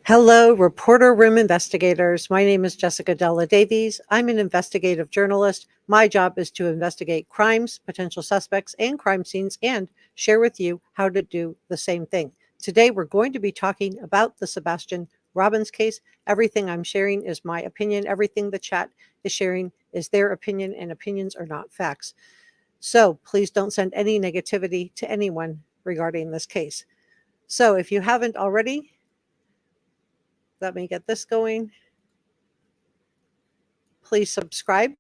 Hello, Reporter Room investigators. My name is Jessica Della Davies. I'm an investigative journalist. My job is to investigate crimes, potential suspects, and crime scenes and share with you how to do the same thing. Today, we're going to be talking about the Sebastian Rogers case. Everything I'm sharing is my opinion. Everything the chat is sharing is their opinion, and opinions are not facts. So please don't send any negativity to anyone regarding this case. So if you haven't already, let me get this going. Please subscribe.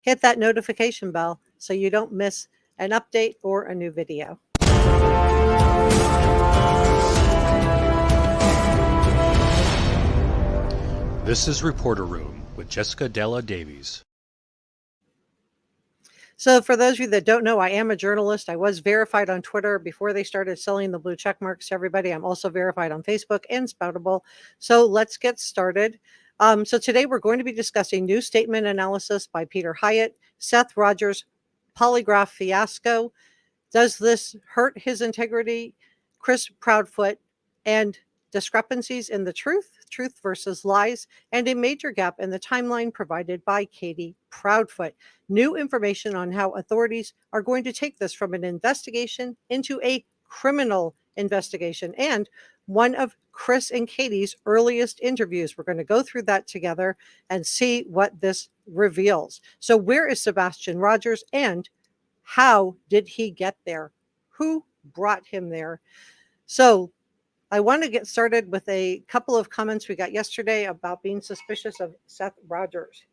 Hit that notification bell so you don't miss an update or a new video. This is Reporter Room with Jessica Della Davies. So for those of you that don't know, I am a journalist. I was verified on Twitter before they started selling the blue check marks to everybody. I'm also verified on Facebook and Spoutable. So let's get started. So today we're going to be discussing new statement analysis by Peter Hyatt, Seth Rogers, polygraph fiasco. Does this hurt his integrity? Chris Proudfoot, and discrepancies in the truth versus lies, and a major gap in the timeline provided by Katie Proudfoot. New information on how authorities are going to take this from an investigation into a criminal investigation, and one of Chris and Katie's earliest interviews. We're going to go through that together and see what this reveals. So where is Sebastian Rogers, and how did he get there? Who brought him there? So I want to get started with a couple of comments we got yesterday about being suspicious of Seth Rogers.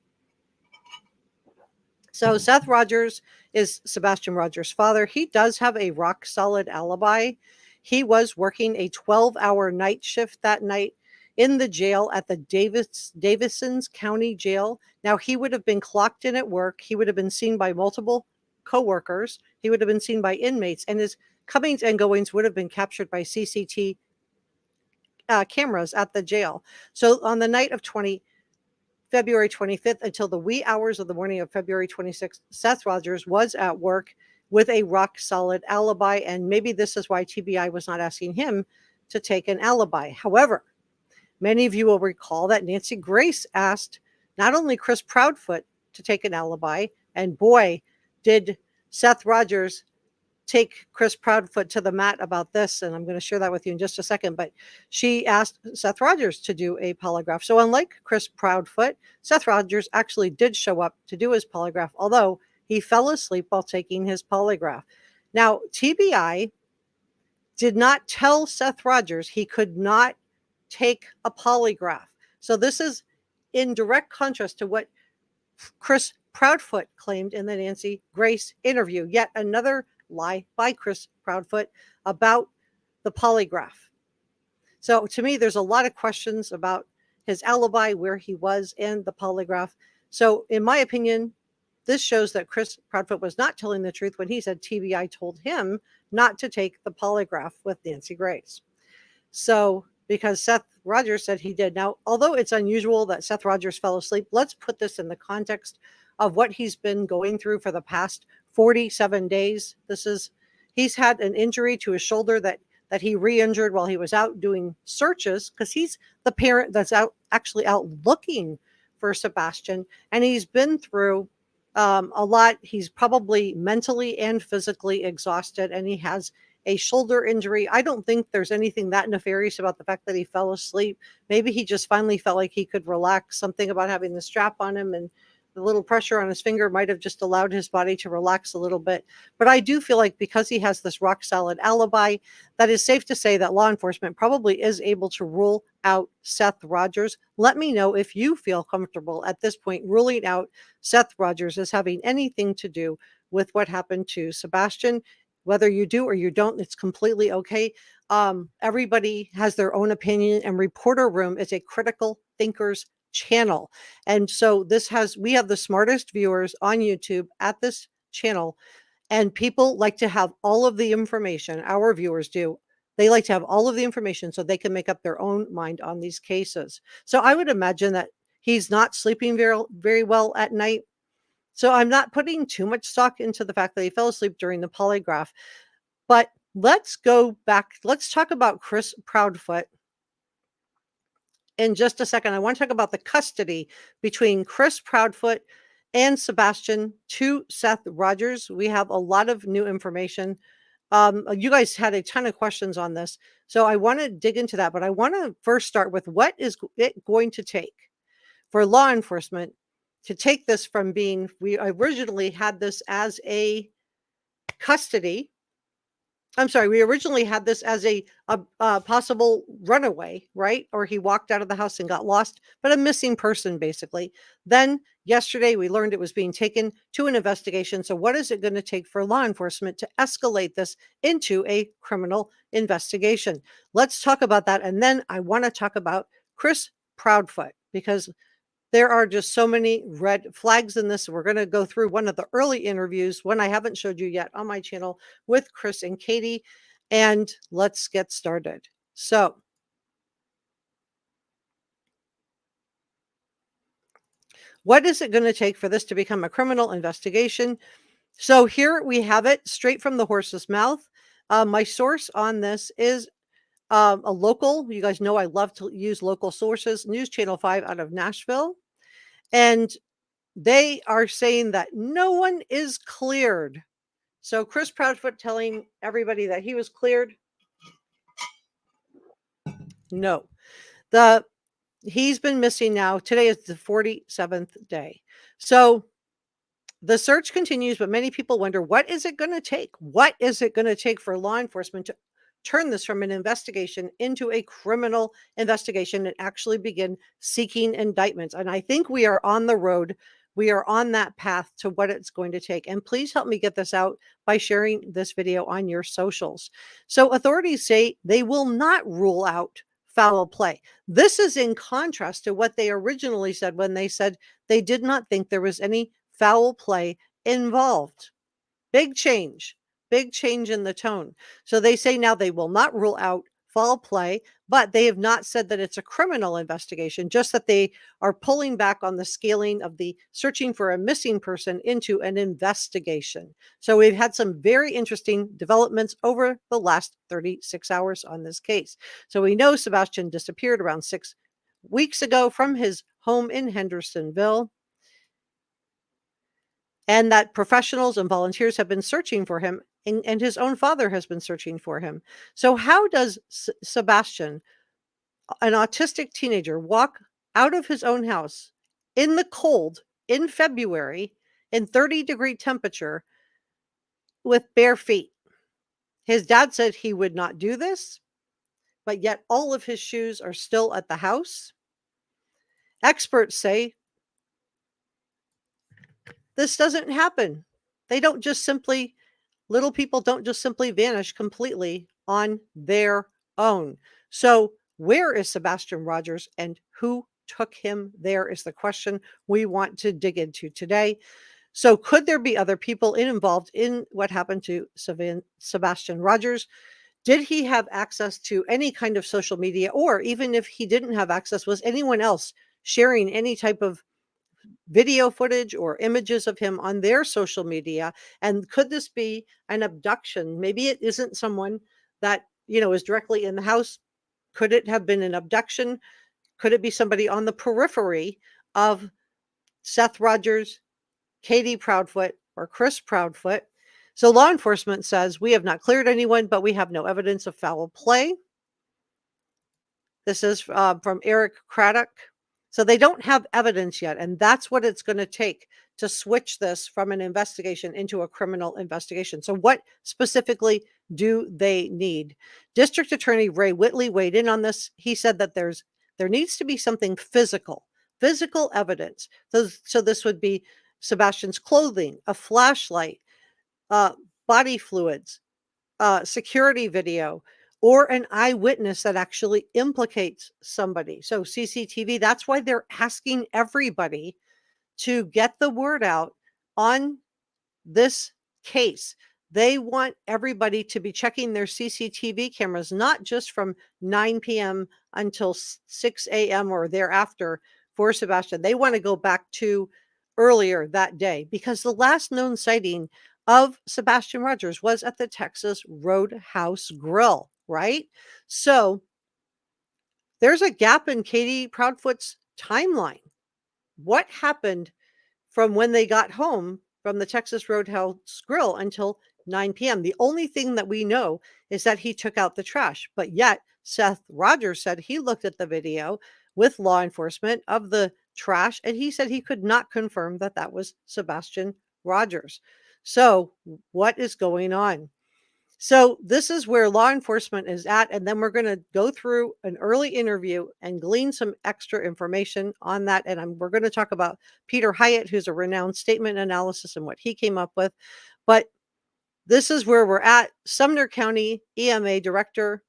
So Seth Rogers is Sebastian Rogers' father. He does have a rock solid alibi. He was working a 12-hour night shift that night in the jail at the Davison's County Jail. Now, he would have been clocked in at work. He would have been seen by multiple co-workers. He would have been seen by inmates, and his comings and goings would have been captured by CCTV cameras at the jail. So on the night of February 25th until the wee hours of the morning of February 26th, Seth Rogers was at work with a rock solid alibi. And maybe this is why TBI was not asking him to take an alibi. However, many of you will recall that Nancy Grace asked not only Chris Proudfoot to take an alibi, and boy, did Seth Rogers take Chris Proudfoot to the mat about this, and I'm going to share that with you in just a second, but she asked Seth Rogers to do a polygraph. So unlike Chris Proudfoot, Seth Rogers actually did show up to do his polygraph, although he fell asleep while taking his polygraph. Now, TBI did not tell Seth Rogers he could not take a polygraph. So this is in direct contrast to what Chris Proudfoot claimed in the Nancy Grace interview. Yet another lie by Chris Proudfoot about the polygraph. So to me, there's a lot of questions about his alibi, where he was, and the polygraph. So in my opinion, this shows that Chris Proudfoot was not telling the truth when he said TBI told him not to take the polygraph with Nancy Grace. So because Seth Rogers said he did. Now, although it's unusual that Seth Rogers fell asleep, let's put this in the context of what he's been going through for the past 47 days. He's had an injury to his shoulder that he re-injured while he was out doing searches, because he's the parent that's actually out looking for Sebastian, and he's been through a lot. He's probably mentally and physically exhausted, and he has a shoulder injury. I don't think there's anything that nefarious about the fact that he fell asleep. Maybe he just finally felt like he could relax. Something about having the strap on him and the little pressure on his finger might have just allowed his body to relax a little bit. But I do feel like because he has this rock solid alibi, that is safe to say that law enforcement probably is able to rule out Seth Rogers. Let me know if you feel comfortable at this point ruling out Seth Rogers as having anything to do with what happened to Sebastian. Whether you do or you don't, it's completely okay. Everybody has their own opinion, and Reporter Room is a critical thinkers channel. And so we have the smartest viewers on YouTube at this channel, and people like to have all of the information. Our viewers do. They like to have all of the information so they can make up their own mind on these cases. So I would imagine that he's not sleeping very, very well at night. So I'm not putting too much stock into the fact that he fell asleep during the polygraph. But let's go back. Let's talk about Chris Proudfoot in just a second. I want to talk about the custody between Chris Proudfoot and Sebastian to Seth Rogers. We have a lot of new information. You guys had a ton of questions on this, so I want to dig into that. But I want to first start with what is it going to take for law enforcement to take this from being, we originally had this as a custody. I'm sorry, we originally had this as a possible runaway, right? Or he walked out of the house and got lost, but a missing person, basically. Then yesterday, we learned it was being taken to an investigation. So, what is it going to take for law enforcement to escalate this into a criminal investigation? Let's talk about that. And then I want to talk about Chris Proudfoot, because there are just so many red flags in this. We're going to go through one of the early interviews, one I haven't showed you yet on my channel, with Chris and Katie, and let's get started. So, what is it going to take for this to become a criminal investigation? So here we have it straight from the horse's mouth. My source on this is a local, you guys know I love to use local sources, News Channel 5 out of Nashville. And they are saying that no one is cleared. So Chris Proudfoot telling everybody that he was cleared. No. He's been missing now. Today is the 47th day. So the search continues, but many people wonder, what is it going to take? What is it going to take for law enforcement to turn this from an investigation into a criminal investigation and actually begin seeking indictments? And I think we are on the road. We are on that path to what it's going to take. And please help me get this out by sharing this video on your socials. So authorities say they will not rule out foul play. This is in contrast to what they originally said when they said they did not think there was any foul play involved. Big change in the tone. So they say now they will not rule out foul play, but they have not said that it's a criminal investigation, just that they are pulling back on the scaling of the searching for a missing person into an investigation. So we've had some very interesting developments over the last 36 hours on this case. So we know Sebastian disappeared around 6 weeks ago from his home in Hendersonville, and that professionals and volunteers have been searching for him, and his own father has been searching for him. So how does Sebastian, an autistic teenager, walk out of his own house in the cold in February in 30-degree temperature with bare feet? His dad said he would not do this, but yet all of his shoes are still at the house. Experts say this doesn't happen. They don't just simply, little people don't just simply vanish completely on their own. So where is Sebastian Rogers and who took him there is the question we want to dig into today. So could there be other people involved in what happened to Sebastian Rogers? Did he have access to any kind of social media? Or even if he didn't have access, was anyone else sharing any type of video footage or images of him on their social media? And could this be an abduction? Maybe it isn't someone that, is directly in the house. Could it have been an abduction? Could it be somebody on the periphery of Seth Rogers, Katie Proudfoot, or Chris Proudfoot? So law enforcement says we have not cleared anyone, but we have no evidence of foul play. This is from Eric Craddock. So they don't have evidence yet, and that's what it's going to take to switch this from an investigation into a criminal investigation. So what specifically do they need? District Attorney Ray Whitley weighed in on this. He said that there needs to be something physical evidence. So this would be Sebastian's clothing, a flashlight, body fluids, security video, or an eyewitness that actually implicates somebody. So CCTV, that's why they're asking everybody to get the word out on this case. They want everybody to be checking their CCTV cameras, not just from 9 p.m. until 6 a.m. or thereafter for Sebastian. They want to go back to earlier that day, because the last known sighting of Sebastian Rogers was at the Texas Roadhouse Grill, right? So there's a gap in Katie Proudfoot's timeline. What happened from when they got home from the Texas Roadhouse Grill until 9 p.m.? The only thing that we know is that he took out the trash, but yet Seth Rogers said he looked at the video with law enforcement of the trash, and he said he could not confirm that that was Sebastian Rogers. So what is going on? So this is where law enforcement is at, and then we're going to go through an early interview and glean some extra information on that. And we're going to talk about Peter Hyatt, who's a renowned statement analysis, and what he came up with. But this is where we're at. Sumner County EMA Director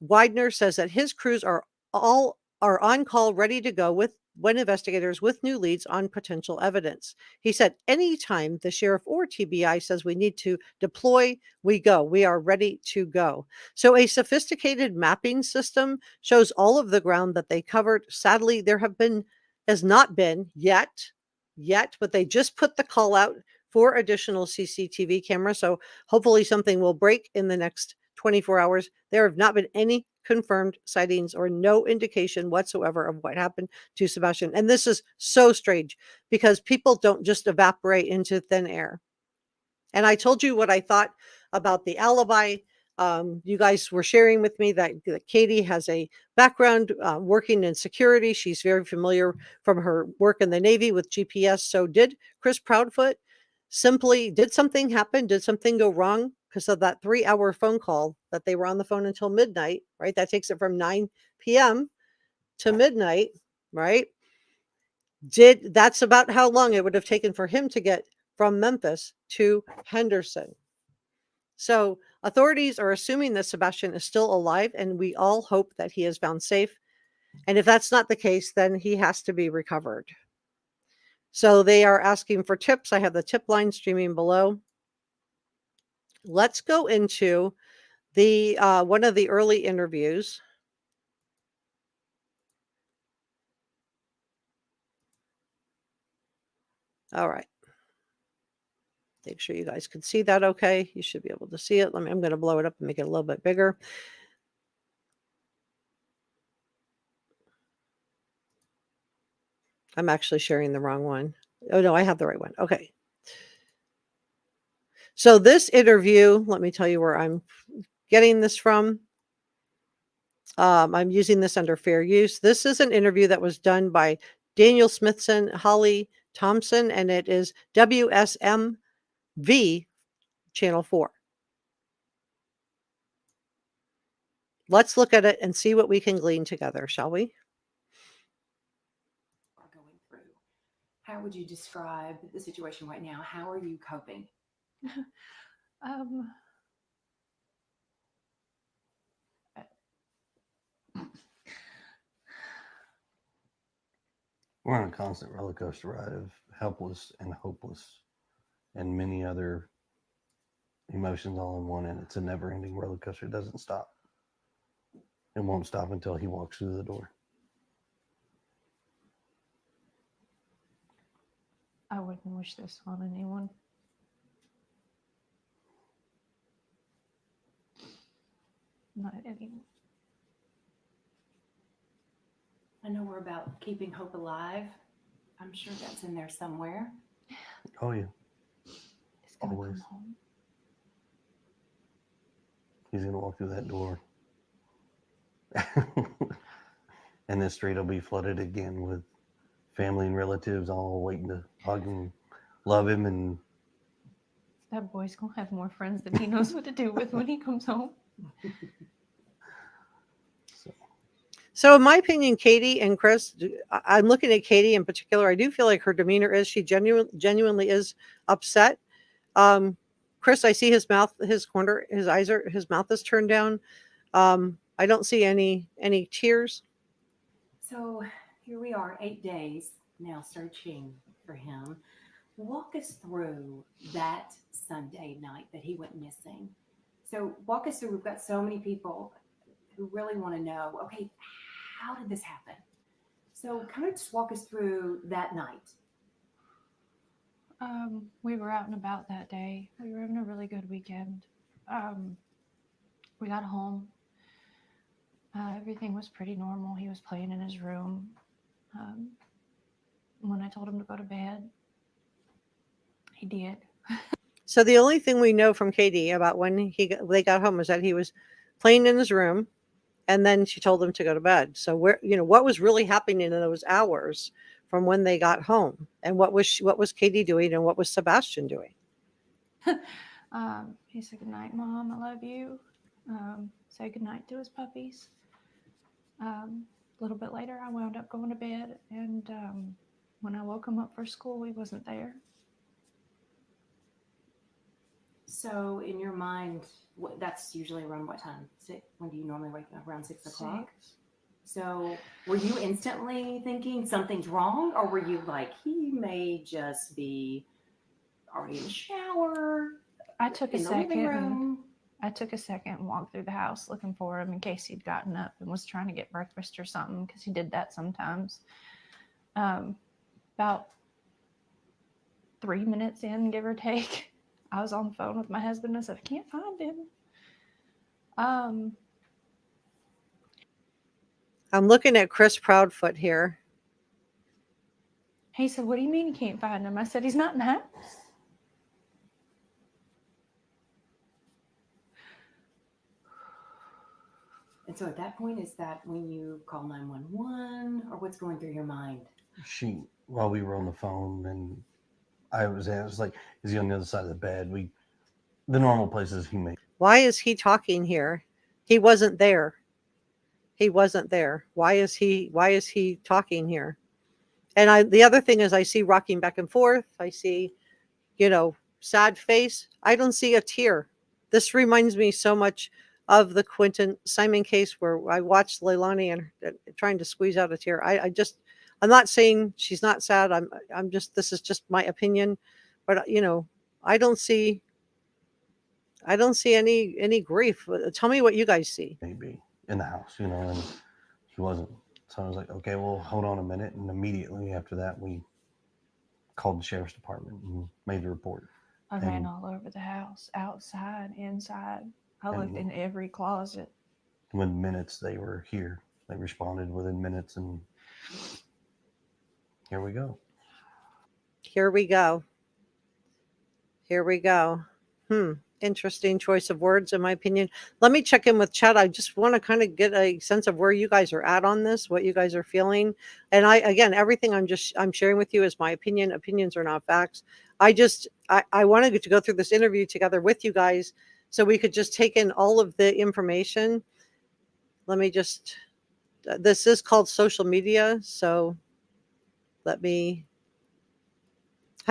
Widener says that his crews are on call, ready to go when investigators with new leads on potential evidence. He said, anytime the sheriff or TBI says we need to deploy, we go. We are ready to go. So a sophisticated mapping system shows all of the ground that they covered. Sadly, there has not been yet, but they just put the call out for additional CCTV cameras. So hopefully something will break in the next 24 hours. There have not been any confirmed sightings or no indication whatsoever of what happened to Sebastian. And this is so strange because people don't just evaporate into thin air. And I told you what I thought about the alibi. You guys were sharing with me that Katie has a background working in security. She's very familiar from her work in the Navy with GPS. So did Chris Proudfoot did something happen? Did something go wrong? Because of that 3-hour phone call that they were on the phone until midnight, right? That takes it from 9 p.m. to midnight, right? That's about how long it would have taken for him to get from Memphis to Henderson. So authorities are assuming that Sebastian is still alive, and we all hope that he is found safe. And if that's not the case, then he has to be recovered. So they are asking for tips. I have the tip line streaming below. Let's go into the one of the early interviews. All right. Make sure you guys can see that okay. You should be able to see it. I'm going to blow it up and make it a little bit bigger. I'm actually sharing the wrong one. Oh, no, I have the right one. Okay. So this interview, let me tell you where I'm getting this from. I'm using this under fair use. This is an interview that was done by Daniel Smithson, Holly Thompson, and it is WSMV Channel 4. Let's look at it and see what we can glean together, shall we? Going through. How would you describe the situation right now? How are you coping? We're on a constant roller coaster ride of helpless and hopeless and many other emotions all in one, and it's a never-ending roller coaster. It doesn't stop. It won't stop until he walks through the door. I wouldn't wish this on anyone. Not anyone. I know we're about keeping hope alive. I'm sure that's in there somewhere. Oh, yeah. He's gonna Always. come home. He's going to walk through that door. And this street will be flooded again with family and relatives all waiting to hug and love him. And That boy's gonna have more friends than he knows what to do with when he comes home. So in my opinion, Katie and Chris, I'm looking at Katie in particular. I do feel like her demeanor is, she genuinely is upset. Chris, I see his mouth, his mouth is turned down. I don't see any tears. So here we are, 8 days now searching for him. Walk us through that Sunday night that he went missing. So walk us through, we've got so many people who really want to know, okay, how did this happen? So kind of just walk us through that night. We were out and about that day. We were having a really good weekend. We got home. Everything was pretty normal. He was playing in his room. When I told him to go to bed, he did. So the only thing we know from Katie about when they got home was that he was playing in his room, and then she told him to go to bed. So what was really happening in those hours from when they got home, and what was Katie doing, and what was Sebastian doing? He said, "Good night, Mom. I love you." Say goodnight to his puppies. A little bit later, I wound up going to bed, and when I woke him up for school, he wasn't there. So in your mind, that's usually around what time? When do you normally wake up? Around 6 o'clock? 6. So were you instantly thinking something's wrong, or were you like, he may just be already in the shower? I took a in the living second. room? I took a second and walked through the house looking for him in case he'd gotten up and was trying to get breakfast or something, because he did that sometimes. About 3 minutes in, give or take, I was on the phone with my husband. I said, "I can't find him." I'm looking at Chris Proudfoot here. He said, "What do you mean you can't find him?" I said, "He's not in the house." And so at that point, is that when you call 911, or what's going through your mind? While we were on the phone, and I was like, is he on the other side of the bed? The normal places he made. Why is he talking here? He wasn't there. He wasn't there. Why is he talking here? And the other thing is, I see rocking back and forth. I see, sad face. I don't see a tear. This reminds me so much of the Quentin Simon case, where I watched Leilani and trying to squeeze out a tear. I'm not saying she's not sad. This is just my opinion, but I don't see any grief. Tell me what you guys see. Maybe in the house, and he wasn't. So I was like, okay, well, hold on a minute. And immediately after that, we called the sheriff's department and made the report. I ran all over the house, outside, inside. I looked in every closet. Within minutes, they were here. They responded within minutes, and here we go. Here we go. Here we go. Interesting choice of words, in my opinion. Let me check in with Chad. I just want to kind of get a sense of where you guys are at on this, what you guys are feeling. And everything I'm sharing with you is my opinion. Opinions are not facts. I wanted to go through this interview together with you guys so we could just take in all of the information. This is called social media. So I've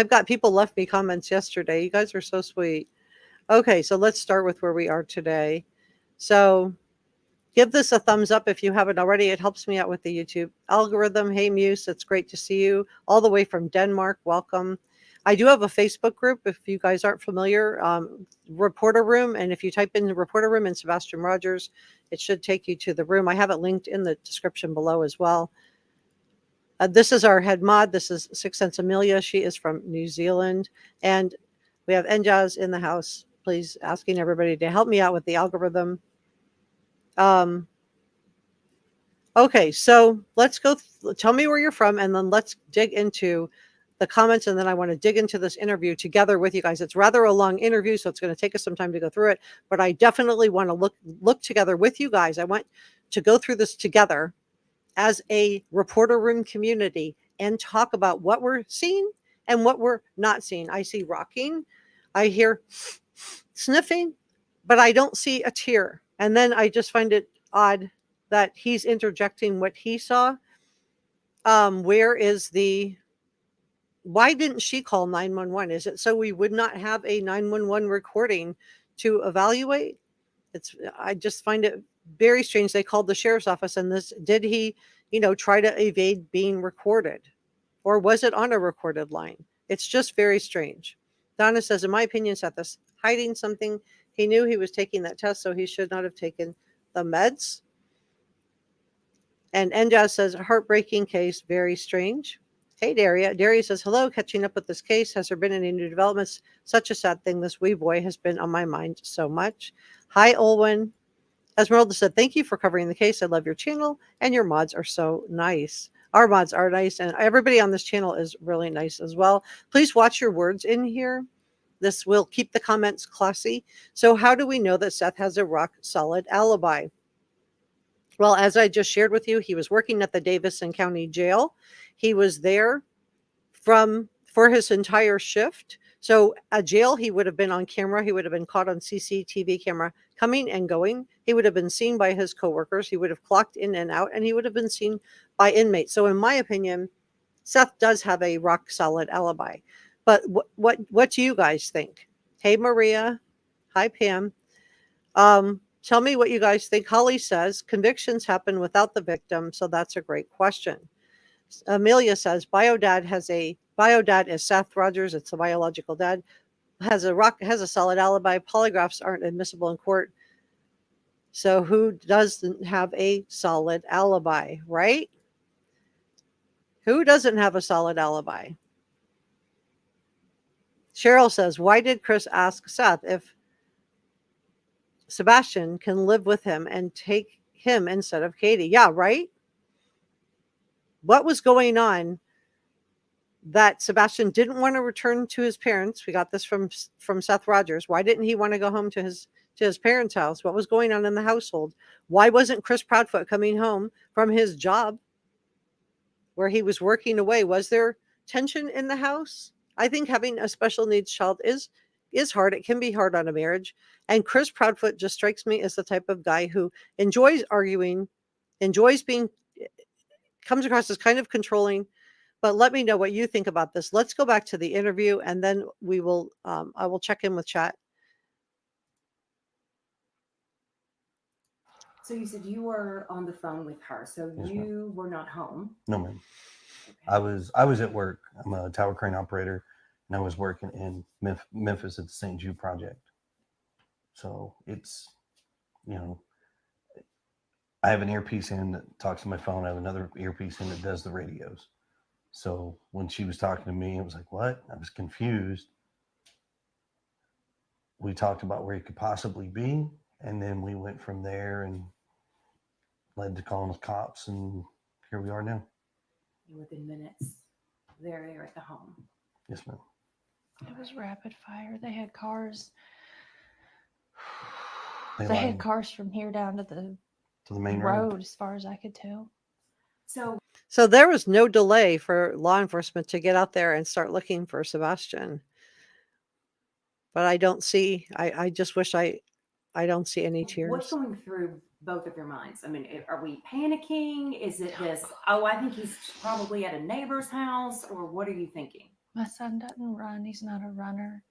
got people left me comments yesterday. You guys are so sweet. Okay, so let's start with where we are today. So give this a thumbs up if you haven't already. It helps me out with the YouTube algorithm. Hey, Muse, it's great to see you all the way from Denmark. Welcome. I do have a Facebook group, if you guys aren't familiar, Reporter Room. And if you type in the Reporter Room and Sebastian Rogers, it should take you to the room. I have it linked in the description below as well. This is our head mod. This is Six Sense Amelia. She is from New Zealand. And we have Njaz in the house. Please, asking everybody to help me out with the algorithm. Okay, so let's go. Tell me where you're from, and then let's dig into the comments, and then I want to dig into this interview together with you guys. It's rather a long interview, so it's going to take us some time to go through it, but I definitely want to look together with you guys. I want to go through this together as a Reporter Room community and talk about what we're seeing and what we're not seeing. I see rocking. I hear sniffing, but I don't see a tear. And then I just find it odd that he's interjecting what he saw. Why didn't she call 911? Is it so we would not have a 911 recording to evaluate? I just find it very strange. They called the sheriff's office, and did he, try to evade being recorded? Or was it on a recorded line? It's just very strange. Donna says, in my opinion, Seth is hiding something. He knew he was taking that test, so he should not have taken the meds. And Njaz says, heartbreaking case, very strange. Hey, Daria. Daria says, hello, catching up with this case. Has there been any new developments? Such a sad thing. This wee boy has been on my mind so much. Hi, Olwen. Esmeralda said, thank you for covering the case. I love your channel, and your mods are so nice. Our mods are nice, and everybody on this channel is really nice as well. Please watch your words in here. This will keep the comments classy. So how do we know that Seth has a rock-solid alibi? Well, as I just shared with you, he was working at the Davidson County Jail. He was there for his entire shift. So at jail, he would have been on camera. He would have been caught on CCTV camera coming and going. He would have been seen by his coworkers. He would have clocked in and out, and he would have been seen by inmates. So in my opinion, Seth does have a rock solid alibi. But what do you guys think? Hey, Maria. Hi, Pam. Tell me what you guys think. Holly says convictions happen without the victim, so that's a great question. Amelia says biodad is Seth Rogers. It's the biological dad. Has a solid alibi. Polygraphs aren't admissible in court. So who doesn't have a solid alibi, right? Who doesn't have a solid alibi? Cheryl says, why did Chris ask Seth if Sebastian can live with him and take him instead of Katie? Yeah, right? What was going on that Sebastian didn't want to return to his parents? We got this from Seth Rogers. Why didn't he want to go home to his parents' house? What was going on in the household? Why wasn't Chris Proudfoot coming home from his job where he was working away? Was there tension in the house? I think having a special needs child is hard. It can be hard on a marriage. And Chris Proudfoot just strikes me as the type of guy who enjoys arguing, comes across as kind of controlling. But let me know what you think about this. Let's go back to the interview, and then I will check in with chat. So you said you were on the phone with her, so Yes, you were not home. No, ma'am. Okay. I was at work. I'm a tower crane operator, and I was working in Memphis at the St. Jude Project. So it's, I have an earpiece in that talks to my phone. I have another earpiece in that does the radios. So when she was talking to me, it was like, what? I was confused. We talked about where he could possibly be, and then we went from there and led to calling the cops, and here we are now. And within minutes, they're there at the home. Yes, ma'am. It was rapid fire. They had cars. They They had lied cars from here down to to the main road, as far as I could tell. So there was no delay for law enforcement to get out there and start looking for Sebastian. But I don't see, I just wish I don't see any tears. what's going through both of your minds? I mean, are we panicking? Is it this, oh, I think he's probably at a neighbor's house, or what are you thinking? My son doesn't run. He's not a runner.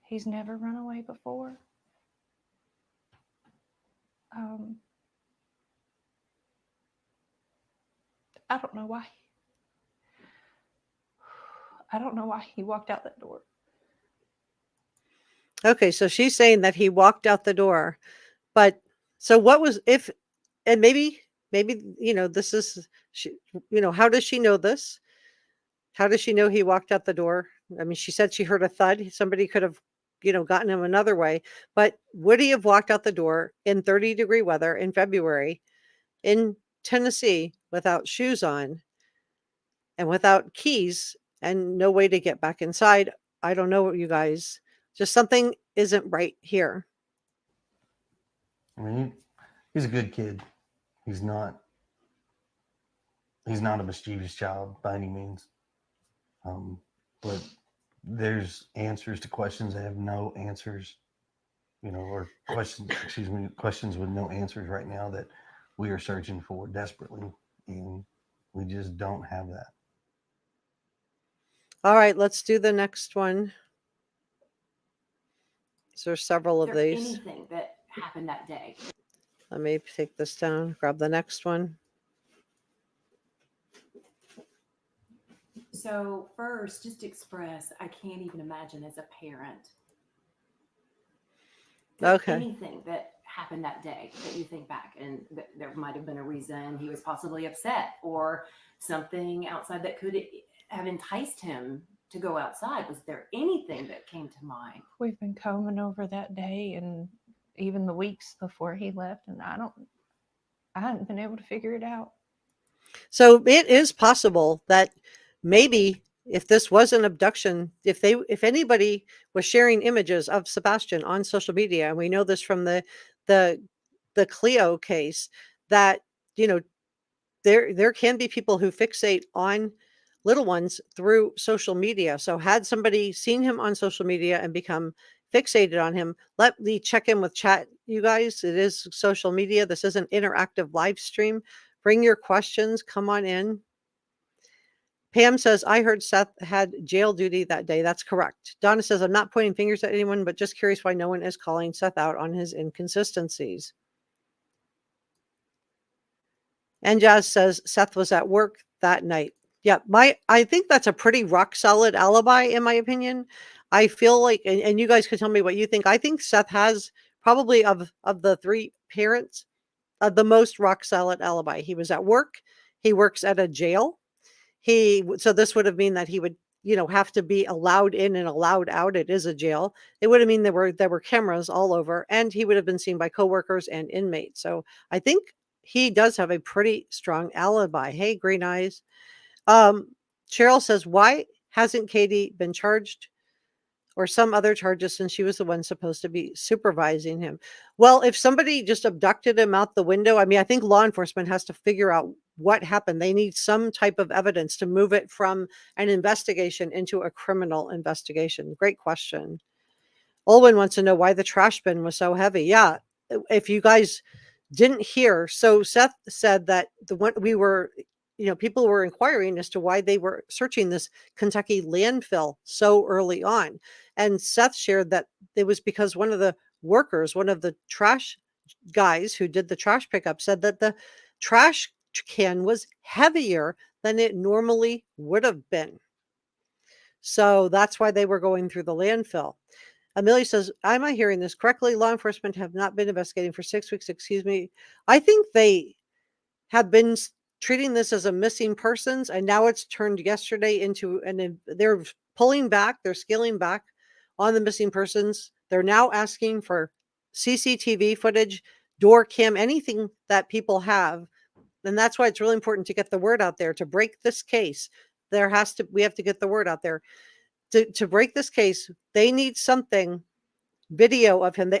He's never run away before. I don't know why. I don't know why he walked out that door. Okay, so she's saying that he walked out the door. But so what was and maybe this is how does she know this? How does she know he walked out the door? I mean, she said she heard a thud. Somebody could have gotten him another way. But would he have walked out the door in 30-degree weather in February in Tennessee without shoes on and without keys and no way to get back inside? I don't know, you guys. Just something isn't right here. I mean, he's a good kid. He's not a mischievous child by any means. But there's answers to questions that have no answers, or questions with no answers right now that we are searching for desperately, and we just don't have that. All right, let's do the next one. So there's several of these. Anything that happened that day? Let me take this down, grab the next one. So first, just express, I can't even imagine as a parent. Okay. Anything that happened that day that you think back, and there might have been a reason he was possibly upset, or something outside that could have enticed him to go outside? Was there anything that came to mind? We've been combing over that day and even the weeks before he left, and I hadn't been able to figure it out. So it is possible that maybe if this was an abduction, if anybody was sharing images of Sebastian on social media, and we know this from the Cleo case, that there can be people who fixate on little ones through social media. So had somebody seen him on social media and become fixated on him, let me check in with chat, you guys. It is social media. This is an interactive live stream. Bring your questions. Come on in. Pam says, I heard Seth had jail duty that day. That's correct. Donna says, I'm not pointing fingers at anyone, but just curious why no one is calling Seth out on his inconsistencies. And Jazz says, Seth was at work that night. Yeah, I think that's a pretty rock solid alibi, in my opinion. I feel like, and you guys can tell me what you think. I think Seth has probably of the three parents, the most rock solid alibi. He was at work. He works at a jail. So this would have mean that he would, have to be allowed in and allowed out. It is a jail. It would have mean there were cameras all over, and he would have been seen by coworkers and inmates. So I think he does have a pretty strong alibi. Hey, Green Eyes. Cheryl says, why hasn't Katie been charged or some other charges since she was the one supposed to be supervising him? Well, if somebody just abducted him out the window, I think law enforcement has to figure out what happened. They need some type of evidence to move it from an investigation into a criminal investigation. Great question. Olwen wants to know why the trash bin was so heavy. Yeah, if you guys didn't hear, so Seth said that people were inquiring as to why they were searching this Kentucky landfill so early on. And Seth shared that it was because one of the trash guys who did the trash pickup, said that the trash can was heavier than it normally would have been. So that's why they were going through the landfill. Amelia says, am I hearing this correctly? Law enforcement have not been investigating for 6 weeks. Excuse me. I think they have been treating this as a missing persons, and now it's turned yesterday into they're pulling back, they're scaling back on the missing persons. They're now asking for CCTV footage, door cam, anything that people have. And that's why it's really important to get the word out there to break this case. We have to get the word out there to break this case. They need something, video of him.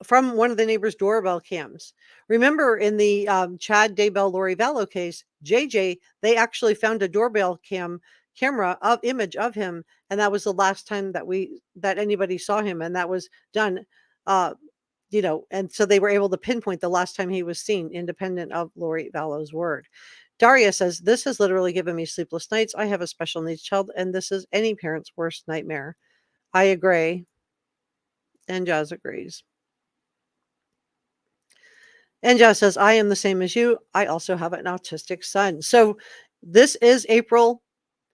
From one of the neighbors' doorbell cams. Remember in the Chad Daybell Lori Vallow case, JJ, they actually found a doorbell camera image of him, and that was the last time that anybody saw him, and that was done. And so they were able to pinpoint the last time he was seen, independent of Lori Vallow's word. Daria says, this has literally given me sleepless nights. I have a special needs child, and this is any parent's worst nightmare. I agree. And Jazz agrees. And Jazz says, I am the same as you. I also have an autistic son. So this is April,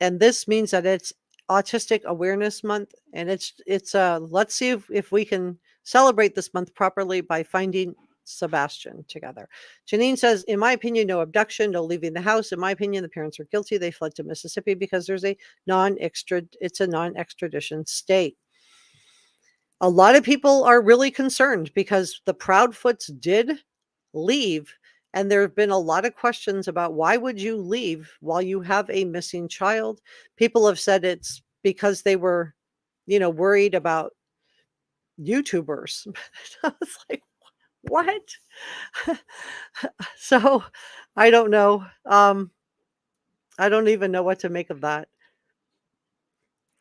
and this means that it's Autistic Awareness Month. And it's let's see if we can celebrate this month properly by finding Sebastian together. Janine says, in my opinion, no abduction, no leaving the house. In my opinion, the parents are guilty. They fled to Mississippi because there's a non-extradition state. A lot of people are really concerned because the Proudfoots did leave, and there have been a lot of questions about why would you leave while you have a missing child. People have said it's because they were worried about YouTubers. I was like, what? So I don't know. I don't even know what to make of that.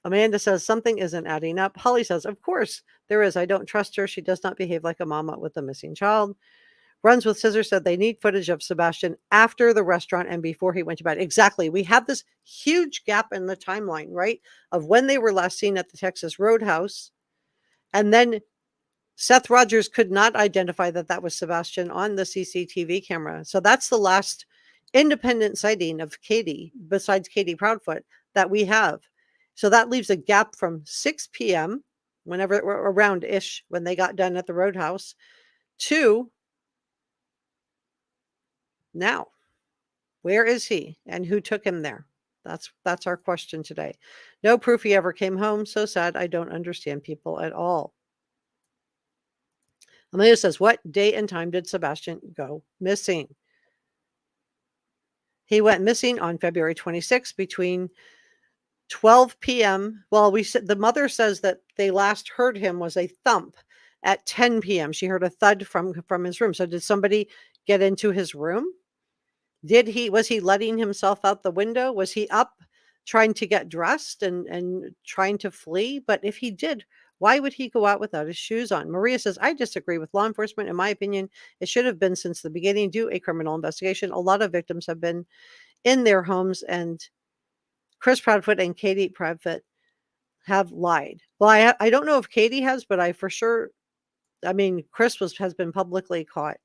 Amanda says something isn't adding up. Holly says, of course there is. I don't trust her. She does not behave like a mama with a missing child. Runs with Scissors said they need footage of Sebastian after the restaurant and before he went to bed. Exactly. We have this huge gap in the timeline, right? Of when they were last seen at the Texas Roadhouse. And then Seth Rogers could not identify that was Sebastian on the CCTV camera. So that's the last independent sighting of Katie, besides Katie Proudfoot, that we have. So that leaves a gap from 6 p.m., whenever around-ish, when they got done at the Roadhouse, to now. Where is he and who took him there? That's our question today. No proof he ever came home. So sad. I don't understand people at all. Amelia says, what date and time did Sebastian go missing? He went missing on February 26th between 12 p.m. Well, the mother says that they last heard him was a thump at 10 p.m. She heard a thud from his room. So did somebody get into his room? Was he letting himself out the window? Was he up trying to get dressed and trying to flee? But if he did, why would he go out without his shoes on? Maria says, I disagree with law enforcement. In my opinion, it should have been since the beginning. Do a criminal investigation. A lot of victims have been in their homes, and Chris Proudfoot and Katie Proudfoot have lied. Well, I don't know if Katie has, but I for sure, Chris has been publicly caught.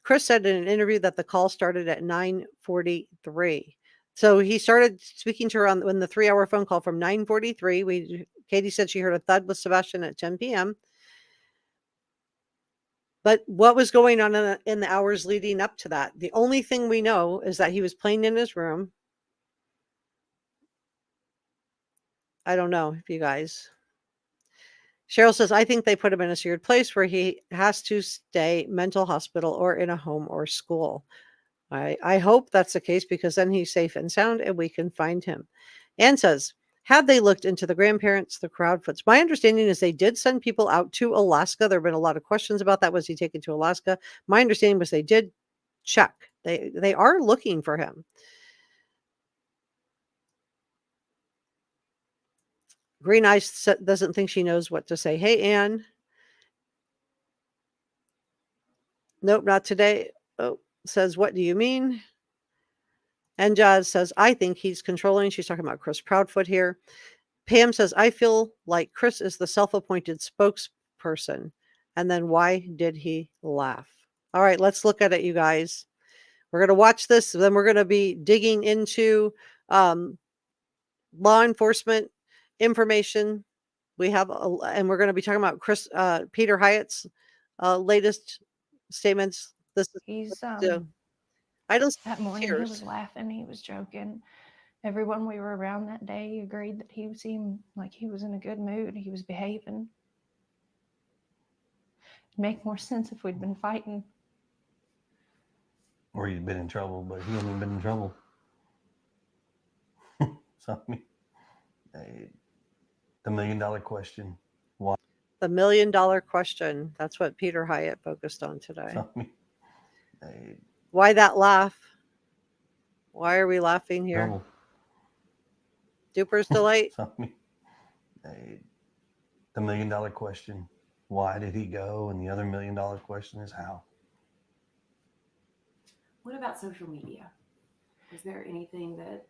Chris said in an interview that the call started at 9:43. So he started speaking to her when the 3-hour phone call from 9:43. Katie said she heard a thud with Sebastian at 10 p.m. But what was going on in the hours leading up to that? The only thing we know is that he was playing in his room. I don't know if you guys. Cheryl says, I think they put him in a secured place where he has to stay mental hospital or in a home or school. I hope that's the case, because then he's safe and sound and we can find him. Ann says, had they looked into the grandparents, the Proudfoots? My understanding is they did send people out to Alaska. There have been a lot of questions about that. Was he taken to Alaska? My understanding was they did check. They are looking for him. Green Eyes doesn't think she knows what to say. Hey, Ann. Nope, not today. Oh, says, what do you mean? And Jazz says, I think he's controlling. She's talking about Chris Proudfoot here. Pam says, I feel like Chris is the self-appointed spokesperson. And then why did he laugh? All right, let's look at it, you guys. We're going to watch this. Then we're going to be digging into law enforcement information. And we're going to be talking about Peter Hyatt's latest statements. He's I don't. that morning he was laughing, he was joking. Everyone we were around that day agreed that he seemed like he was in a good mood. He was behaving. It'd make more sense if we'd been fighting. Or he'd been in trouble, but he hadn't been in trouble. So, the $1 million question. Why? The $1 million question. That's what Peter Hyatt focused on today. So, why that laugh? Why are we laughing here? Trouble. Duper's delight. So, the $1 million question. Why did he go? And the other $1 million question is how. What about social media? Is there anything that,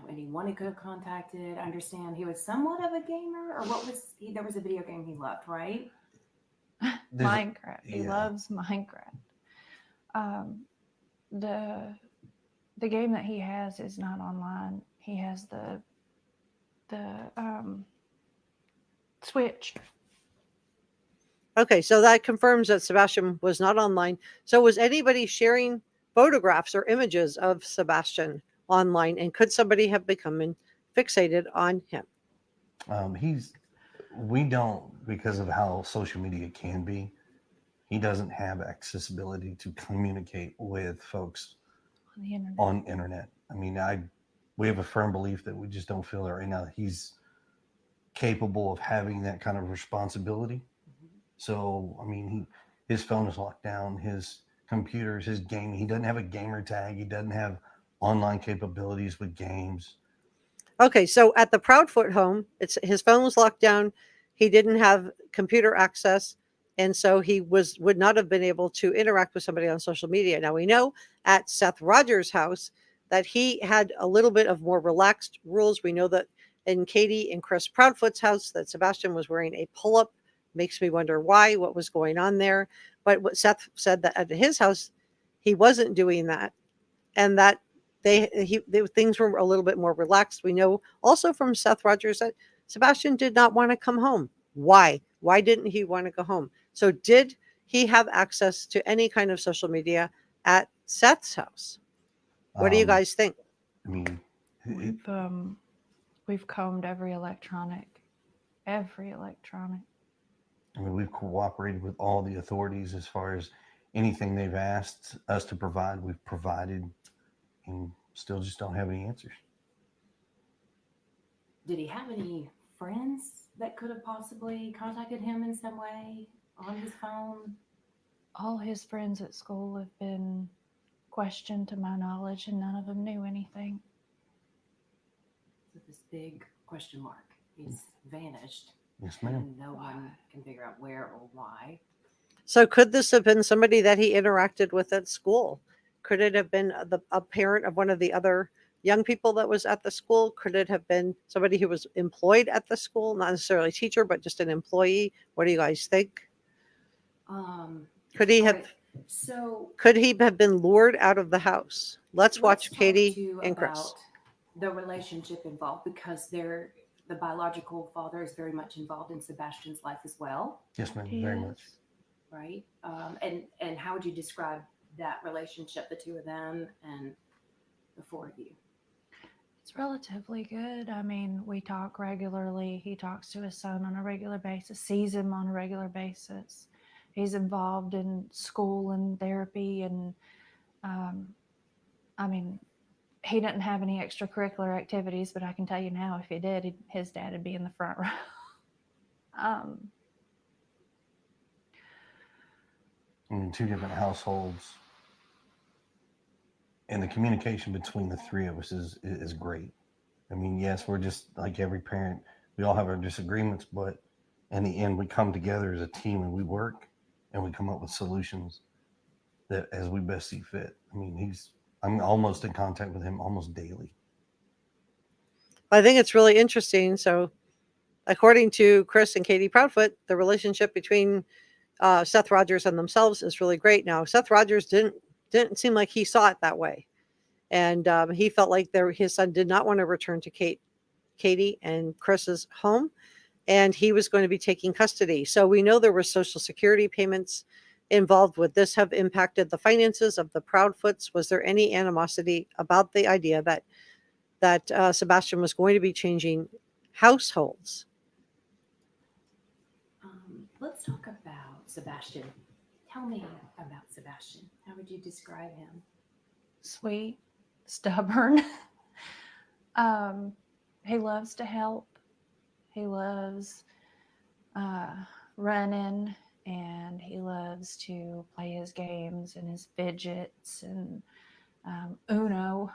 anyone he could have contacted? I understand he was somewhat of a gamer, or what was he? There was a video game he loved, right? Minecraft. He loves Minecraft. The game that he has is not online. He has the Switch. Okay, so that confirms that Sebastian was not online. So was anybody sharing photographs or images of Sebastian online, and could somebody have become fixated on him? We don't, because of how social media can be, he doesn't have accessibility to communicate with folks on internet. We have a firm belief that we just don't feel that right now he's capable of having that kind of responsibility. So, his phone is locked down, his computers, his gaming. He doesn't have a gamer tag. He doesn't have online capabilities with games. Okay, so at the Proudfoot home, his phone was locked down. He didn't have computer access, and so he would not have been able to interact with somebody on social media. Now, we know at Seth Rogers' house that he had a little bit of more relaxed rules. We know that in Katie and Chris Proudfoot's house that Sebastian was wearing a pull-up. Makes me wonder why, what was going on there. But what Seth said, that at his house, he wasn't doing that, and that things were a little bit more relaxed. We know also from Seth Rogers that Sebastian did not want to come home. Why? Why didn't he want to go home? So did he have access to any kind of social media at Seth's house? What do you Um, guys think? I mean, it, We've combed every electronic. I mean, we've cooperated with all the authorities as far as anything they've asked us to provide, we've provided, and still just don't have any answers. Did he have any friends that could have possibly contacted him in some way on his phone? All his friends at school have been questioned to my knowledge, and none of them knew anything. So this big question mark. He's vanished. Yes, ma'am. And no one can figure out where or why. So could this have been somebody that he interacted with at school? Could it have been a parent of one of the other young people that was at the school? Could it have been somebody who was employed at the school, not necessarily a teacher, but just an employee? What do you guys think? Could he have? Right. So Could he have been lured out of the house? Let's watch talk Katie too and Chris. about the relationship involved, because the biological father is very much involved in Sebastian's life as well, Yes, ma'am. He Very is. much. right? And how would you describe that relationship, the two of them and the four of you? It's relatively good. I mean, we talk regularly. He talks to his son on a regular basis, sees him on a regular basis. He's involved in school and therapy. And I mean, he didn't have any extracurricular activities, but I can tell you now, if he did, his dad would be in the front row. I mean, two different households, and the communication between the three of us is great. I mean, yes, we're just like every parent. We all have our disagreements, but in the end, we come together as a team and we work and we come up with solutions that as we best see fit. I mean, I'm almost in contact with him almost daily. I think it's really interesting. So, according to Chris and Katie Proudfoot, the relationship between Seth Rogers and themselves is really great. Now, Seth Rogers didn't seem like he saw it that way, and he felt like his son did not want to return to Katie and Chris's home, and he was going to be taking custody. So we know there were Social Security payments involved. Would this have impacted the finances of the Proudfoots? Was there any animosity about the idea that Sebastian was going to be changing households? Let's talk about Sebastian. Tell me about Sebastian. How would you describe him? Sweet, stubborn. He loves to help. He loves running, and he loves to play his games and his fidgets and Uno.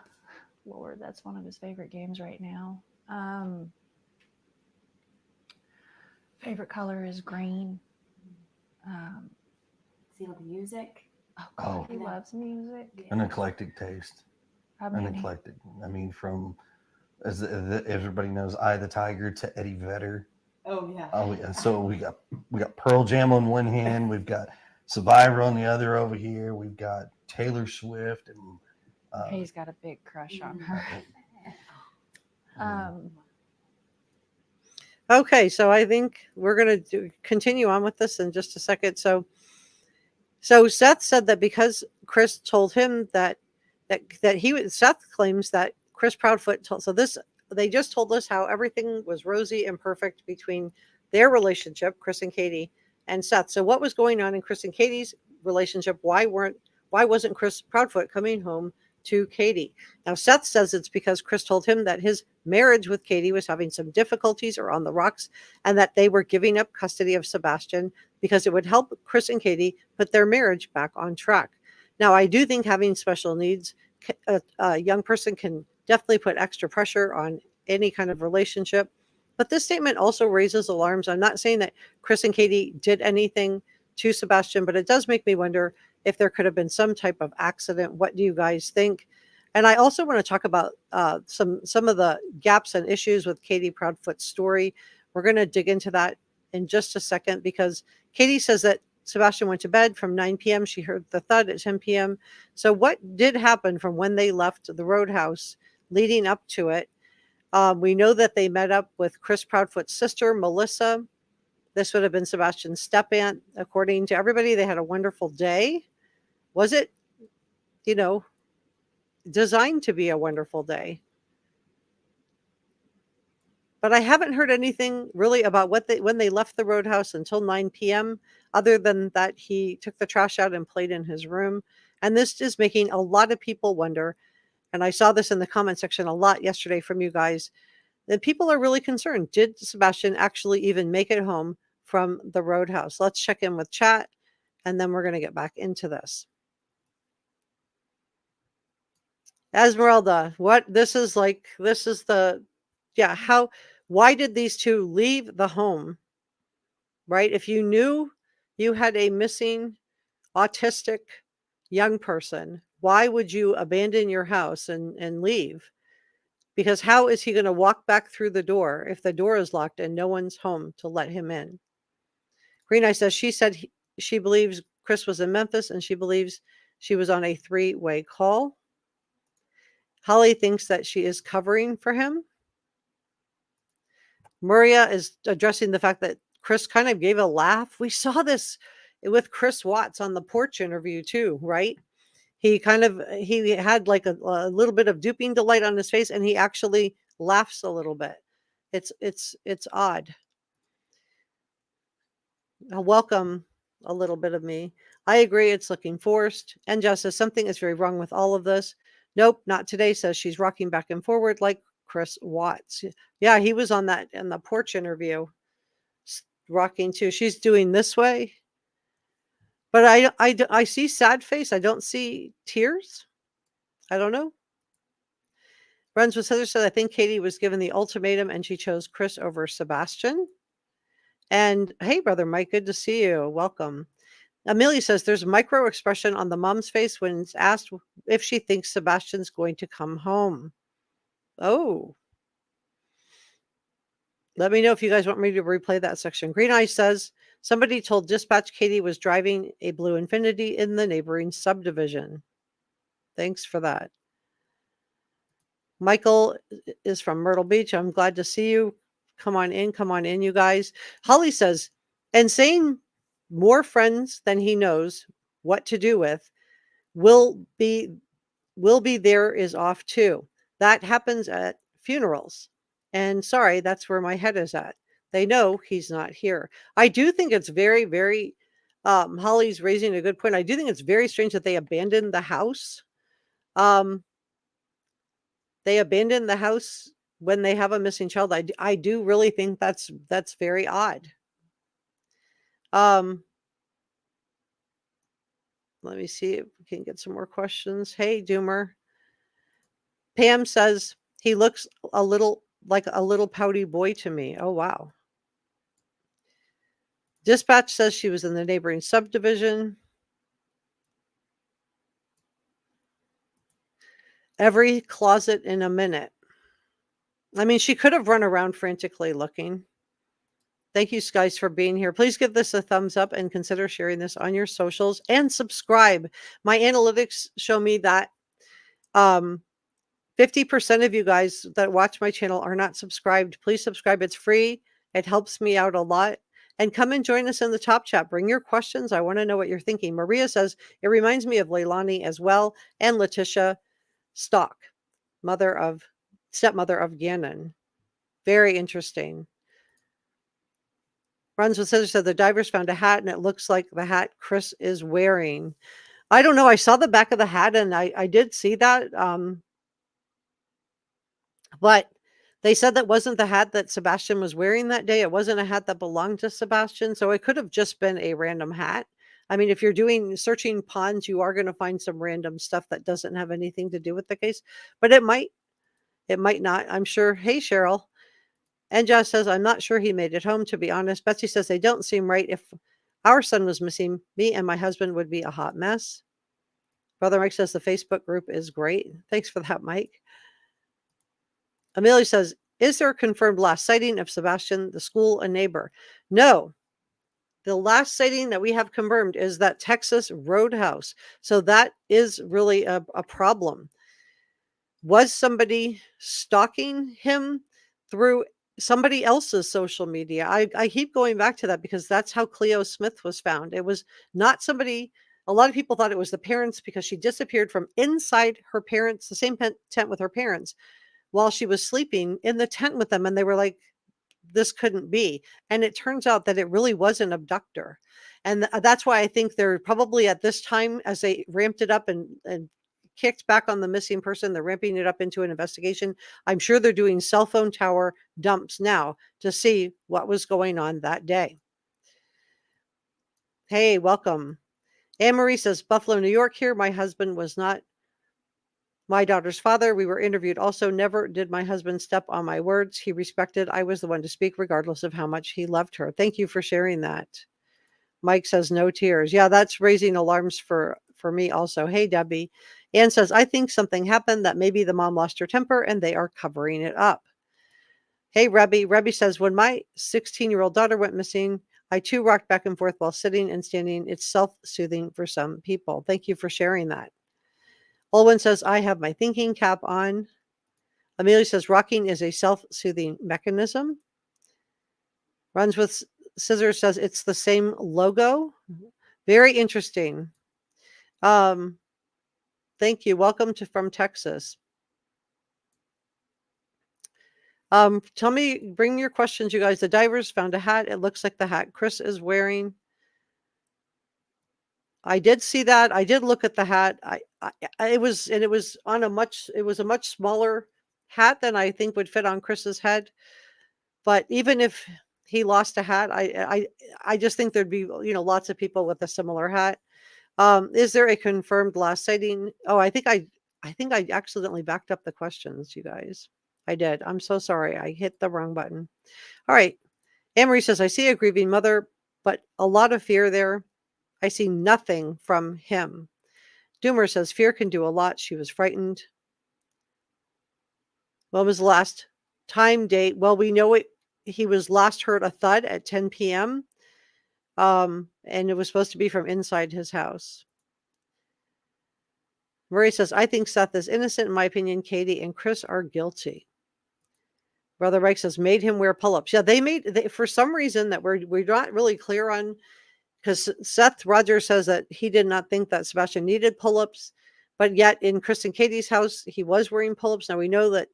Lord, that's one of his favorite games right now. Favorite color is green. Does he love music? Oh, He loves music. an eclectic taste. I An mean, eclectic. I mean, from as everybody knows, Eye of the Tiger to Eddie Vedder. Oh yeah. Oh yeah. So we got Pearl Jam on one hand, we've got Survivor on the other over here. We've got Taylor Swift, and he's got a big crush on her. Okay, so I think we're going to continue on with this in just a second. So Seth said that because Chris told him that Seth claims that Chris Proudfoot told. So they just told us how everything was rosy and perfect between their relationship, Chris and Katie, and Seth. So what was going on in Chris and Katie's relationship? Why wasn't Chris Proudfoot coming home to Katie? Now, Seth says it's because Chris told him that his marriage with Katie was having some difficulties or on the rocks, and that they were giving up custody of Sebastian because it would help Chris and Katie put their marriage back on track. Now, I do think having special needs, a young person can definitely put extra pressure on any kind of relationship. But this statement also raises alarms. I'm not saying that Chris and Katie did anything to Sebastian, but it does make me wonder if there could have been some type of accident. What do you guys think? And I also want to talk about some of the gaps and issues with Katie Proudfoot's story. We're going to dig into that in just a second, because Katie says that Sebastian went to bed from 9 p.m. She heard the thud at 10 p.m. So what did happen from when they left the roadhouse leading up to it? We know that they met up with Chris Proudfoot's sister, Melissa. This would have been Sebastian's step aunt. According to everybody, they had a wonderful day. Was it, designed to be a wonderful day? But I haven't heard anything really about when they left the roadhouse until 9 p.m., other than that he took the trash out and played in his room. And this is making a lot of people wonder, and I saw this in the comment section a lot yesterday from you guys, that people are really concerned. Did Sebastian actually even make it home from the roadhouse? Let's check in with chat, and then we're going to get back into this. Esmeralda, why did these two leave the home, right? If you knew you had a missing autistic young person, why would you abandon your house and leave? Because how is he going to walk back through the door if the door is locked and no one's home to let him in? Green Eye says she believes Chris was in Memphis and she believes she was on a 3-way call. Holly thinks that she is covering for him. Maria is addressing the fact that Chris kind of gave a laugh. We saw this with Chris Watts on the porch interview too, right? He had like a little bit of duping delight on his face, and he actually laughs a little bit. It's odd. Welcome a little bit of me. I agree, it's looking forced. And Jess says something is very wrong with all of this. Nope, not today. Says she's rocking back and forward like Chris Watts. Yeah, he was on that in the porch interview, rocking too. She's doing this way. But I see sad face. I don't see tears. I don't know. Runs with Heather said, I think Katie was given the ultimatum and she chose Chris over Sebastian. And hey, brother Mike, good to see you. Welcome. Amelia says there's micro expression on the mom's face when it's asked if she thinks Sebastian's going to come home. Oh. Let me know if you guys want me to replay that section. Green Eye says somebody told dispatch Katie was driving a blue Infiniti in the neighboring subdivision. Thanks for that. Michael is from Myrtle Beach. I'm glad to see you. Come on in, you guys. Holly says, and saying more friends than he knows what to do with will be there is off too. That happens at funerals. And sorry, that's where my head is at. They know he's not here. I do think it's very, very, Holly's raising a good point. I do think it's very strange that they abandoned the house. They abandoned the house when they have a missing child. I do really think that's very odd. Let me see if we can get some more questions. Hey, Doomer. Pam says he looks a little like a little pouty boy to me. Oh, wow. Dispatch says she was in the neighboring subdivision. Every closet in a minute. I mean, she could have run around frantically looking. Thank you guys for being here. Please give this a thumbs up and consider sharing this on your socials and subscribe. My analytics show me that 50% of you guys that watch my channel are not subscribed. Please subscribe. It's free. It helps me out a lot. And come and join us in the top chat. Bring your questions. I want to know what you're thinking. Maria says, it reminds me of Leilani as well. And Letitia Stock, stepmother of Gannon. Very interesting. Runs with Scissors said the divers found a hat and it looks like the hat Chris is wearing. I don't know. I saw the back of the hat and I did see that. But they said that wasn't the hat that Sebastian was wearing that day. It wasn't a hat that belonged to Sebastian. So it could have just been a random hat. I mean, if you're searching ponds, you are going to find some random stuff that doesn't have anything to do with the case. But it might not. I'm sure. Hey, Cheryl. And Josh says, I'm not sure he made it home, to be honest. Betsy says, they don't seem right. If our son was missing, me and my husband would be a hot mess. Brother Mike says, the Facebook group is great. Thanks for that, Mike. Amelia says, is there a confirmed last sighting of Sebastian, the school, a neighbor? No. The last sighting that we have confirmed is that Texas Roadhouse. So that is really a problem. Was somebody stalking him through somebody else's social media. I keep going back to that because that's how Cleo Smith was found. It was not somebody. A lot of people thought it was the parents because she disappeared from inside her parents, the same tent with her parents, while she was sleeping in the tent with them. And they were like, this couldn't be. And it turns out that it really was an abductor. And that's why I think they're probably at this time, as they ramped it up and kicked back on the missing person, they're ramping it up into an investigation. I'm sure they're doing cell phone tower dumps now to see what was going on that day. Hey, welcome. Anne Marie says, Buffalo, New York here. My husband was not my daughter's father. We were interviewed also. Never did my husband step on my words. He respected I was the one to speak, regardless of how much he loved her. Thank you for sharing that. Mike says no tears. Yeah, that's raising alarms for me also. Hey, Debbie. Ann says, I think something happened, that maybe the mom lost her temper and they are covering it up. Hey, Rebby. Rebby says, when my 16-year-old daughter went missing, I too rocked back and forth while sitting and standing. It's self-soothing for some people. Thank you for sharing that. Olwen says, I have my thinking cap on. Amelia says, rocking is a self-soothing mechanism. Runs with Scissors says, it's the same logo. Very interesting. Thank you. Welcome from Texas. Tell me, bring your questions, you guys. The divers found a hat. It looks like the hat Chris is wearing. I did see that. I did look at the hat. It was a much smaller hat than I think would fit on Chris's head. But even if he lost a hat, I just think there'd be, lots of people with a similar hat. Is there a confirmed last sighting? Oh, I think I accidentally backed up the questions, you guys. I did. I'm so sorry. I hit the wrong button. All right. Anne-Marie says, I see a grieving mother, but a lot of fear there. I see nothing from him. Doomer says, fear can do a lot. She was frightened. When was the last time date? Well, we know it. He was last heard a thud at 10 p.m. And it was supposed to be from inside his house. Murray says, I think Seth is innocent. In my opinion, Katie and Chris are guilty. Brother Mike says, made him wear pull-ups. Yeah, they for some reason that we're not really clear on, because Seth Rogers says that he did not think that Sebastian needed pull-ups, but yet in Chris and Katie's house, he was wearing pull-ups. Now we know that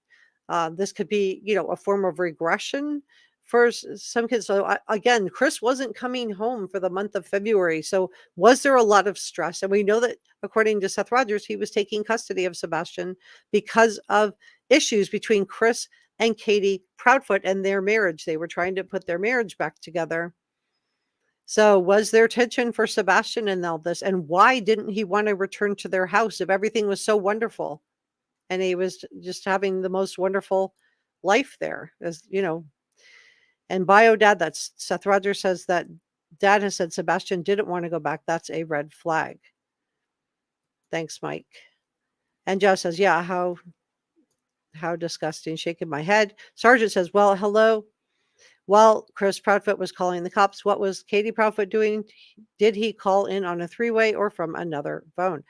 this could be, a form of regression for some kids. So again, Chris wasn't coming home for the month of February. So was there a lot of stress? And we know that according to Seth Rogers, he was taking custody of Sebastian because of issues between Chris and Katie Proudfoot and their marriage. They were trying to put their marriage back together. So was there tension for Sebastian in all this? And why didn't he want to return to their house if everything was so wonderful? And he was just having the most wonderful life there, as And bio dad, that's Seth Rogers says that dad has said Sebastian didn't want to go back. That's a red flag. Thanks, Mike. And Joe says, yeah, how disgusting. Shaking my head. Sergeant says, well, hello. While Chris Proudfoot was calling the cops, what was Katie Proudfoot doing? Did he call in on a three-way or from another phone?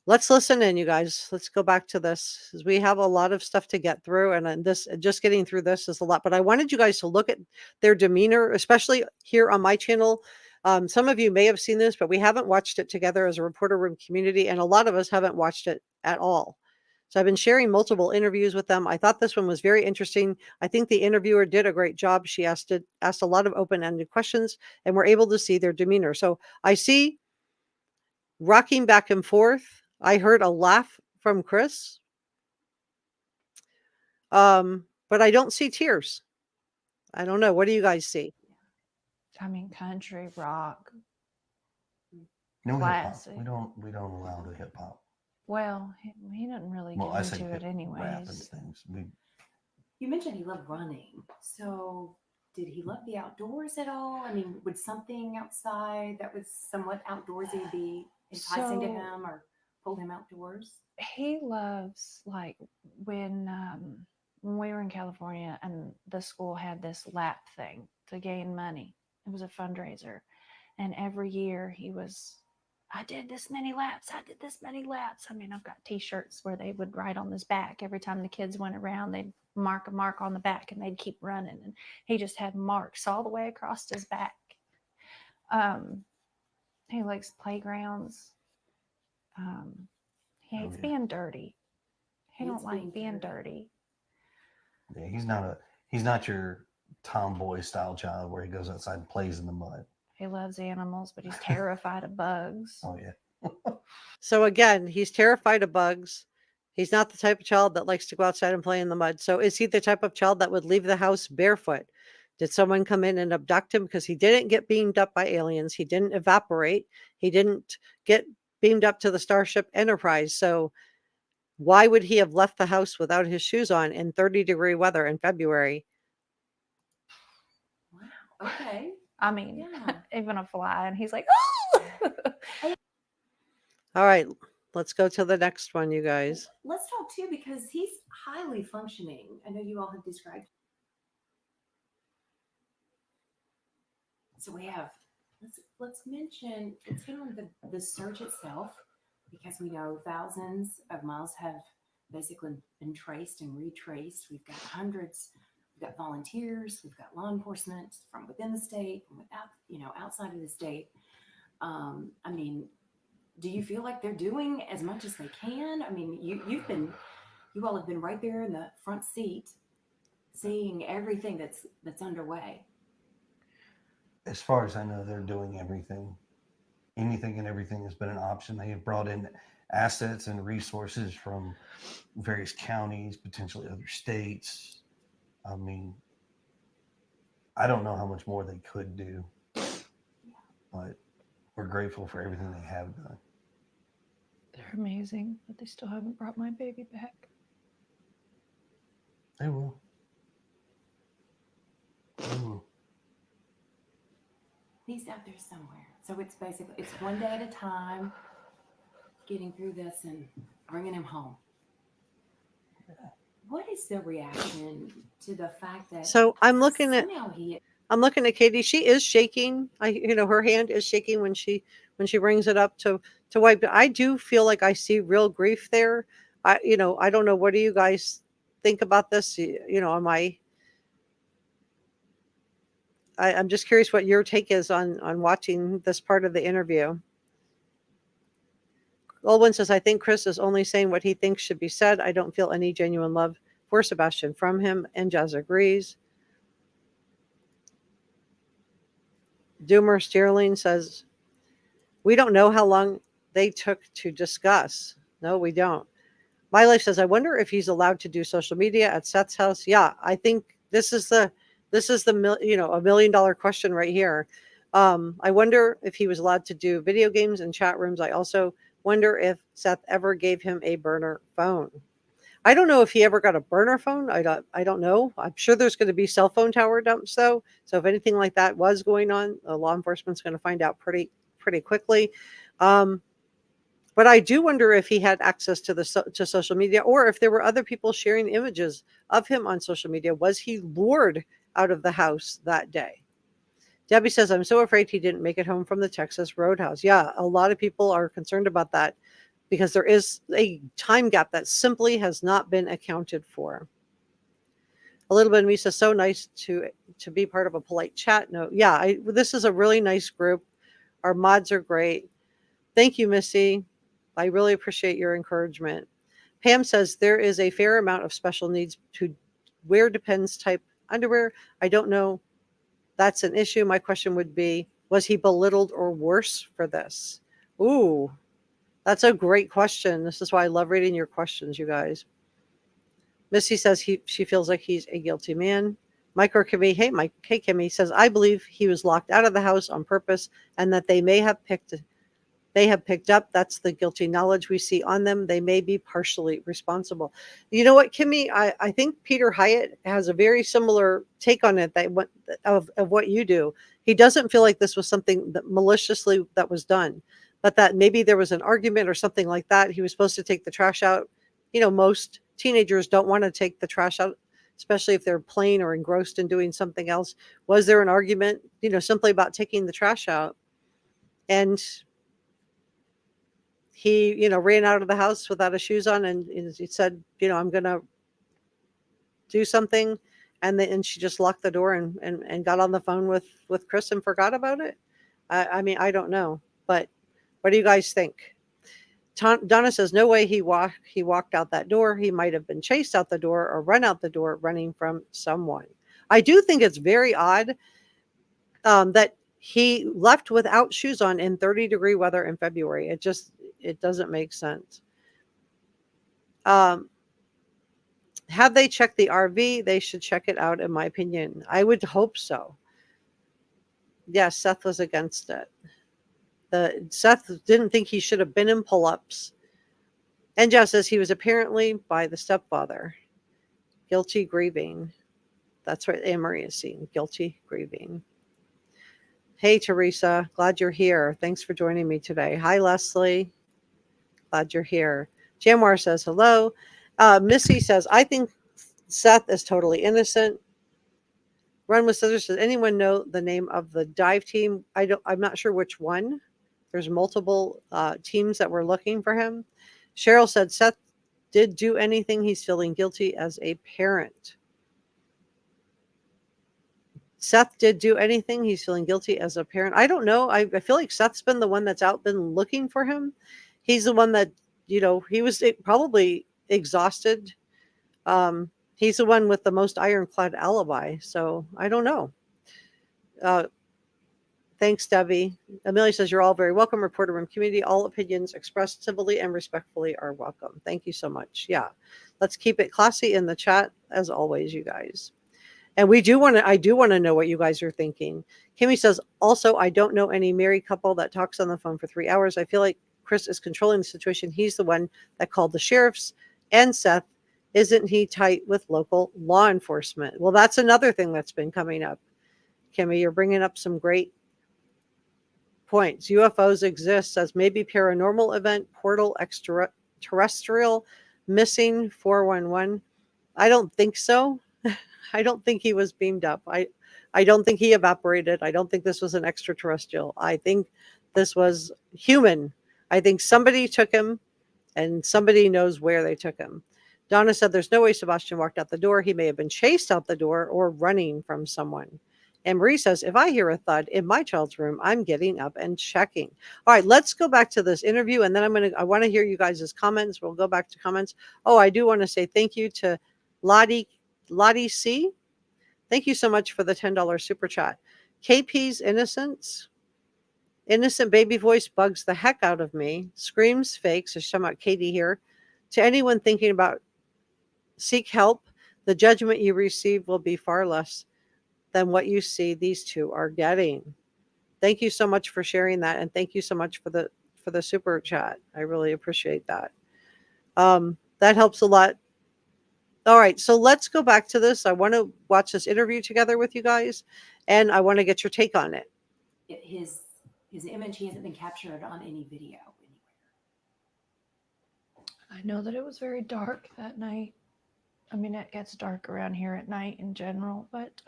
Let's listen in, you guys. Let's go back to this, because we have a lot of stuff to get through, and just getting through this is a lot. But I wanted you guys to look at their demeanor, especially here on my channel. Some of you may have seen this, but we haven't watched it together as a reporter room community, and a lot of us haven't watched it at all. So I've been sharing multiple interviews with them. I thought this one was very interesting. I think the interviewer did a great job. She asked a lot of open-ended questions, and we're able to see their demeanor. So I see rocking back and forth. I heard a laugh from Chris. But I don't see tears. I don't know. What do you guys see? I mean, country rock. No hip hop. Classic. We don't allow the hip hop. Well, he doesn't really get into it Rap and anyways. things. You mentioned he loved running. So did he love the outdoors at all? I mean, would something outside that was somewhat outdoorsy be enticing to him or pull him outdoors? He loves, like, when we were in California and the school had this lap thing to gain money. It was a fundraiser. And every year he was I did this many laps. I did this many laps. I mean, I've got t-shirts where they would write on his back. Every time the kids went around, they'd mark a mark on the back and they'd keep running. And he just had marks all the way across his back. He likes playgrounds. He hates yeah. being dirty. He Hates don't like being being dirty. dirty. Yeah, he's not your tomboy style child where he goes outside and plays in the mud. He loves animals, but he's terrified of bugs. Oh yeah. So again, he's terrified of bugs. He's not the type of child that likes to go outside and play in the mud. So is he the type of child that would leave the house barefoot? Did someone come in and abduct him? Because he didn't get beamed up by aliens. He didn't evaporate. He didn't get beamed up to the Starship Enterprise. So why would he have left the house without his shoes on in 30-degree weather in February? Wow. Okay. I mean, Yeah. even a fly, and he's like, oh! All right, let's go to the next one, you guys. Let's talk too, because he's highly functioning. I know you all have described. So we have, let's mention, let's get on the search itself, because we know thousands of miles have basically been traced and retraced. We've got hundreds, we've got volunteers, we've got law enforcement from within the state, from without, outside of the state. I mean, do you feel like they're doing as much as they can? I mean, you all have been right there in the front seat, seeing everything that's underway. As far as I know, they're doing everything. Anything and everything has been an option. They have brought in assets and resources from various counties, potentially other states. I mean, I don't know how much more they could do, but we're grateful for everything they have done. They're amazing, but they still haven't brought my baby back. They will. They will. He's out there somewhere. So it's basically, it's one day at a time, getting through this and bringing him home. What is the reaction to the fact that So I'm looking at Katie. She is shaking. Her hand is shaking when she brings it up to wipe. I do feel like I see real grief there. I don't know. What do you guys think about this? I'm just curious what your take is on watching this part of the interview. Goldwyn says, I think Chris is only saying what he thinks should be said. I don't feel any genuine love for Sebastian from him, and Jazz agrees. Doomer Sterling says, we don't know how long they took to discuss. No, we don't. My Life says, I wonder if he's allowed to do social media at Seth's house. Yeah, I think this is the $1 million question right here. I wonder if he was allowed to do video games and chat rooms. I also wonder if Seth ever gave him a burner phone. I don't know if he ever got a burner phone. I don't know. I'm sure there's going to be cell phone tower dumps though. So if anything like that was going on, law enforcement's going to find out pretty quickly. But I do wonder if he had access to social media, or if there were other people sharing images of him on social media. Was he lured out of the house that day? Debbie says, I'm so afraid he didn't make it home from the Texas Roadhouse. Yeah, a lot of people are concerned about that because there is a time gap that simply has not been accounted for. A little bit of me says, so nice to be part of a polite chat. No, yeah, this is a really nice group. Our mods are great. Thank you, Missy. I really appreciate your encouragement. Pam says there is a fair amount of special needs to wear depends type underwear. I don't know. That's an issue. My question would be, was he belittled or worse for this? Ooh, that's a great question. This is why I love reading your questions, you guys. Missy says she feels like he's a guilty man. Micro Kimmy, hey Kimmy says, I believe he was locked out of the house on purpose and that they have picked up. That's the guilty knowledge we see on them. They may be partially responsible. You know what, Kimmy? I think Peter Hyatt has a very similar take on it of what you do. He doesn't feel like this was something that maliciously that was done, but that maybe there was an argument or something like that. He was supposed to take the trash out. Most teenagers don't want to take the trash out, especially if they're playing or engrossed in doing something else. Was there an argument, simply about taking the trash out? And he, ran out of the house without his shoes on, and he said, I'm gonna do something, and she just locked the door and got on the phone with Chris and forgot about it. I mean, I don't know, but what do you guys think? Donna says no way he walked out that door. He might have been chased out the door or run out the door running from someone. I do think it's very odd that he left without shoes on in 30-degree weather in February. It doesn't make sense. Have they checked the RV? They should check it out, in my opinion. I would hope so. Yes, Seth was against it. Seth didn't think he should have been in pull-ups. And Jess says he was apparently by the stepfather. Guilty grieving. That's what Anne Marie is seeing. Guilty grieving. Hey, Teresa. Glad you're here. Thanks for joining me today. Hi, Leslie. Glad you're here. Jamwar says hello. Missy says, I think Seth is totally innocent. Run with Scissors says, anyone know the name of the dive team? I'm not sure which one. There's multiple teams that were looking for him. Cheryl said Seth did do anything. He's feeling guilty as a parent. Seth did do anything. He's feeling guilty as a parent. I don't know. I feel like Seth's been the one that's been looking for him. He's the one that, he was probably exhausted. He's the one with the most ironclad alibi. So I don't know. Thanks, Debbie. Amelia says, you're all very welcome, reporter room community. All opinions expressed civilly and respectfully are welcome. Thank you so much. Yeah. Let's keep it classy in the chat, as always, you guys. And I do want to know what you guys are thinking. Kimmy says, also, I don't know any married couple that talks on the phone for 3 hours. I feel like Chris is controlling the situation. He's the one that called the sheriffs. And Seth, isn't he tight with local law enforcement? Well, that's another thing that's been coming up. Kimmy, you're bringing up some great points. UFOs exist as maybe paranormal event, portal, extraterrestrial, missing 411. I don't think so. I don't think he was beamed up. I don't think he evaporated. I don't think this was an extraterrestrial. I think this was human. I think somebody took him and somebody knows where they took him. Donna said there's no way Sebastian walked out the door. He may have been chased out the door or running from someone. And Marie says, if I hear a thud in my child's room, I'm getting up and checking. All right, let's go back to this interview. And then I want to hear you guys' comments. We'll go back to comments. Oh, I do want to say thank you to Lottie C. Thank you so much for the $10 super chat. KP's innocence. Innocent baby voice bugs the heck out of me. Screams fake. So she's talking about Katie here. To anyone thinking about seek help, the judgment you receive will be far less than what you see these two are getting. Thank you so much for sharing that. And thank you so much for the super chat. I really appreciate that. That helps a lot. All right, so let's go back to this. I want to watch this interview together with you guys, and I want to get your take on it. His image, he hasn't been captured on any video anywhere. I know that it was very dark that night. I mean, it gets dark around here at night in general, but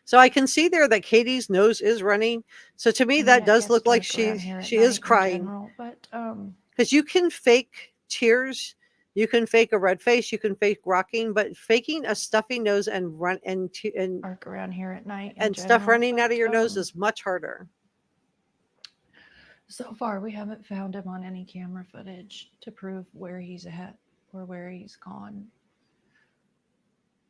so I can see there that Katie's nose is running. So to me, that does look like she is crying. But because you can fake tears, you can fake a red face, you can fake rocking, but faking a stuffy nose and dark around here at night and stuff running out of your nose is much harder. So far, we haven't found him on any camera footage to prove where he's at or where he's gone.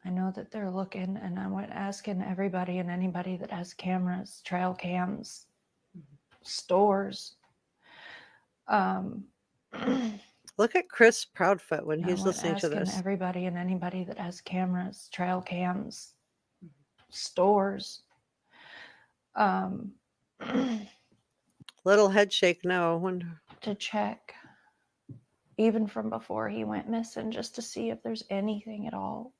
I know that they're looking, and I went asking everybody and anybody that has cameras, trail cams, stores. Look at Chris Proudfoot when he's listening to this. Everybody and anybody that has cameras, trail cams, stores. Little head shake. No, I wonder. To check, even from before he went missing, just to see if there's anything at all.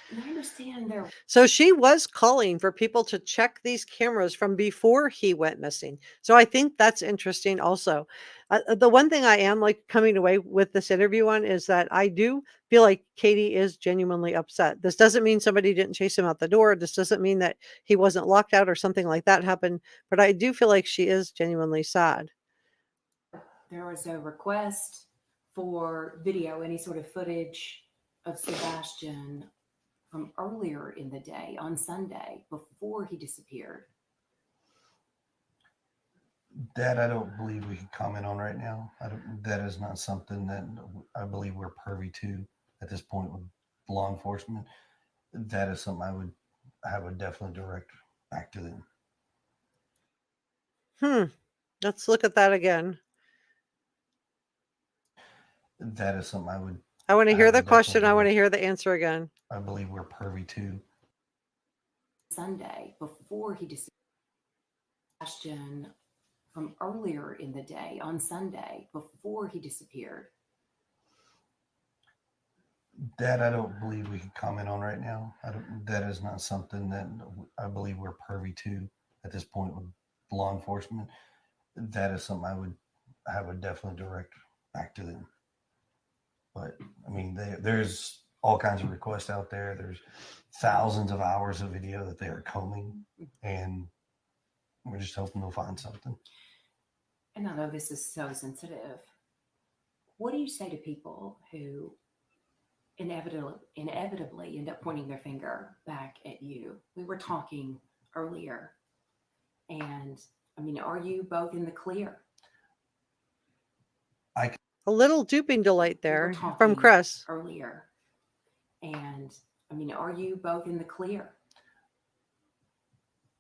And I understand there So she was calling for people to check these cameras from before he went missing. So I think that's interesting also. The one thing I am like coming away with this interview on is that I do feel like Katie is genuinely upset. This doesn't mean somebody didn't chase him out the door. This doesn't mean that he wasn't locked out or something like that happened. But I do feel like she is genuinely sad. was a request for video, any sort of footage of Sebastian from earlier in the day on Sunday before he disappeared. That I don't believe we can comment on right now. That is not something that I believe we're privy to at this point with law enforcement. That is something I would definitely direct back to them. Let's look at that again. That is something I want to hear the would question. I want to definitely hear the answer again. I believe we're privy to. Sunday before he disappeared. Sebastian from earlier in the day on Sunday before he disappeared. That I don't believe we can comment on right now. That is not something that I believe we're privy to at this point with law enforcement. That is something I would definitely direct back to them. But I mean, there's all kinds of requests out there. There's thousands of hours of video that they are combing, and we're just hoping they'll find something. And I know this is so sensitive. What do you say to people who inevitably end up pointing their finger back at you? We were talking earlier, and I mean, are you both in the clear? A little duping delight We were there from talking Chris. earlier, and I mean, are you both in the clear?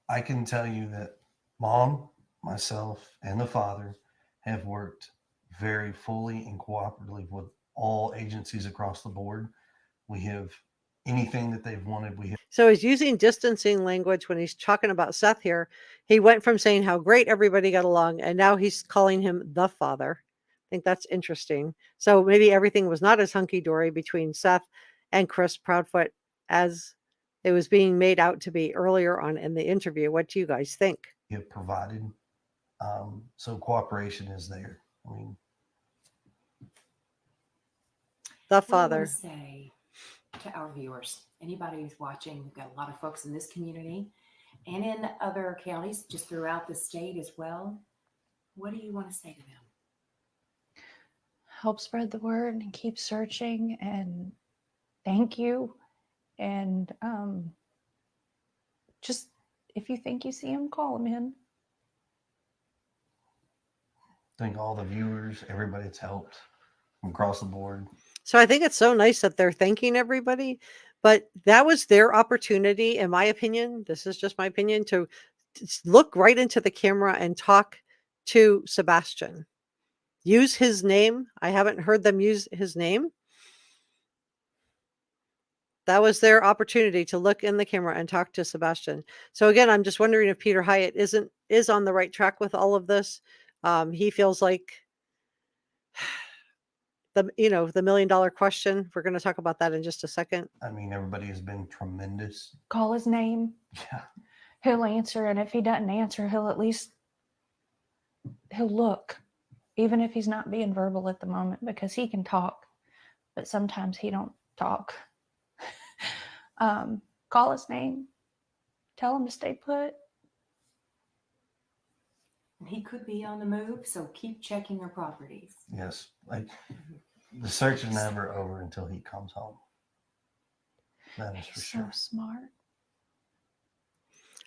I can tell you that Mom, myself, and the father have worked very fully and cooperatively with all agencies across the board. We have anything that they've wanted. So he's using distancing language when he's talking about Seth here. He went from saying how great everybody got along, and now he's calling him the father. I think that's interesting. So maybe everything was not as hunky-dory between Seth and Chris Proudfoot as it was being made out to be earlier on in the interview. What do you guys think? Have provided. So cooperation is there. I mean, The What do you want father. to say to our viewers? Anybody who's watching, we've got a lot of folks in this community and in other counties just throughout the state as well. What do you want to say to them? Help spread the word and keep searching, and thank you. And just if you think you see him, call him in. thank all the viewers, everybody that's helped from across the board. So I think it's so nice that they're thanking everybody, but that was their opportunity, in my opinion. This is just my opinion, to look right into the camera and talk to Sebastian. Use his name. I haven't heard them use his name. That was their opportunity to look in the camera and talk to Sebastian. So again, I'm just wondering if Peter Hyatt is on the right track with all of this. He feels like the $1 million question. We're going to talk about that in just a second. I mean, everybody has been tremendous. Call his name. Yeah. He'll answer, and if he doesn't answer, he'll look, even if he's not being verbal at the moment, because he can talk, but sometimes he don't talk. Call his name. Tell him to stay put. He could be on the move, so keep checking your properties. Yes. Like the search is never over until he comes home. That is for He's sure. so smart.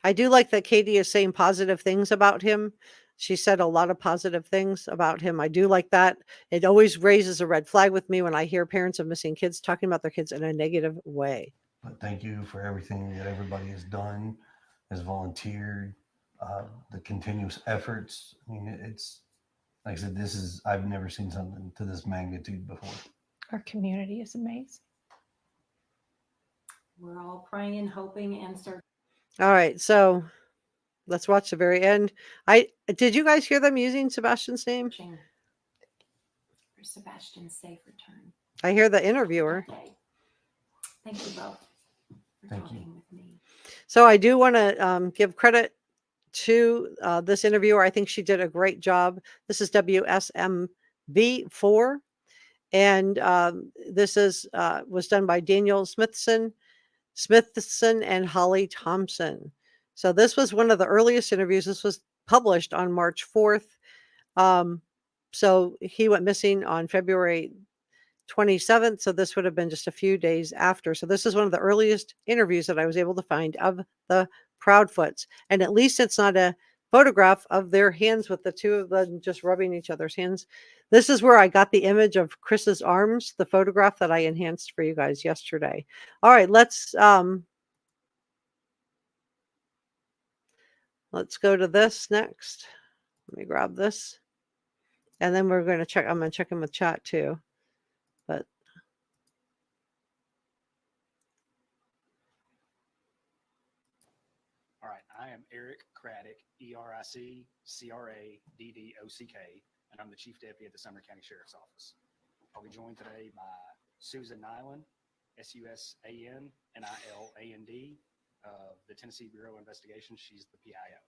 I do like that Katie is saying positive things about him. She said a lot of positive things about him. I do like that. It always raises a red flag with me when I hear parents of missing kids talking about their kids in a negative way. But thank you for everything that everybody has done, has volunteered, the continuous efforts. I mean, it's like I said, I've never seen something to this magnitude before. Our community is amazing. We're all praying, hoping, and searching. All right, so let's watch the very end. Did you guys hear them using Sebastian's name? For Sebastian's safe return. I hear the interviewer. Okay. Thank you both. for Thank you. talking with me. So I do want to give credit to this interviewer. I think she did a great job. This is WSMV4, and this is was done by Daniel Smithson and Holly Thompson. So this was one of the earliest interviews. This was published on March 4th. So he went missing on February 27th. So this would have been just a few days after. So this is one of the earliest interviews that I was able to find of the Proudfoots. And at least it's not a photograph of their hands with the two of them just rubbing each other's hands. This is where I got the image of Chris's arms, the photograph that I enhanced for you guys yesterday. All right, let's go to this next. Let me grab this. And then we're going to check. I'm going to check in with chat too. But all right, I am Eric Craddock, ERIC CRADDOCK, and I'm the Chief Deputy at the Sumner County Sheriff's Office. I'll be joined today by Susan Nyland, SUSAN-NILAND, of the Tennessee Bureau of Investigation. She's the PIO.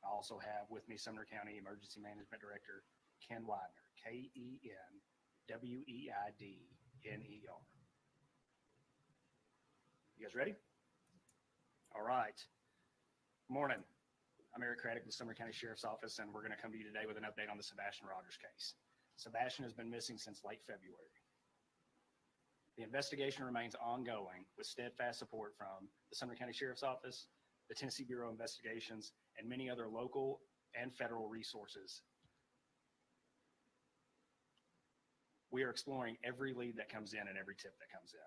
I also have with me Sumner County Emergency Management Director Ken Widener, KENWEIDNER. You guys ready? All right. Morning. I'm Eric Craddock with the Sumner County Sheriff's Office, and we're going to come to you today with an update on the Sebastian Rogers case. Sebastian has been missing since late February. The investigation remains ongoing with steadfast support from the Sumner County Sheriff's Office, the Tennessee Bureau of Investigations, and many other local and federal resources. We are exploring every lead that comes in and every tip that comes in.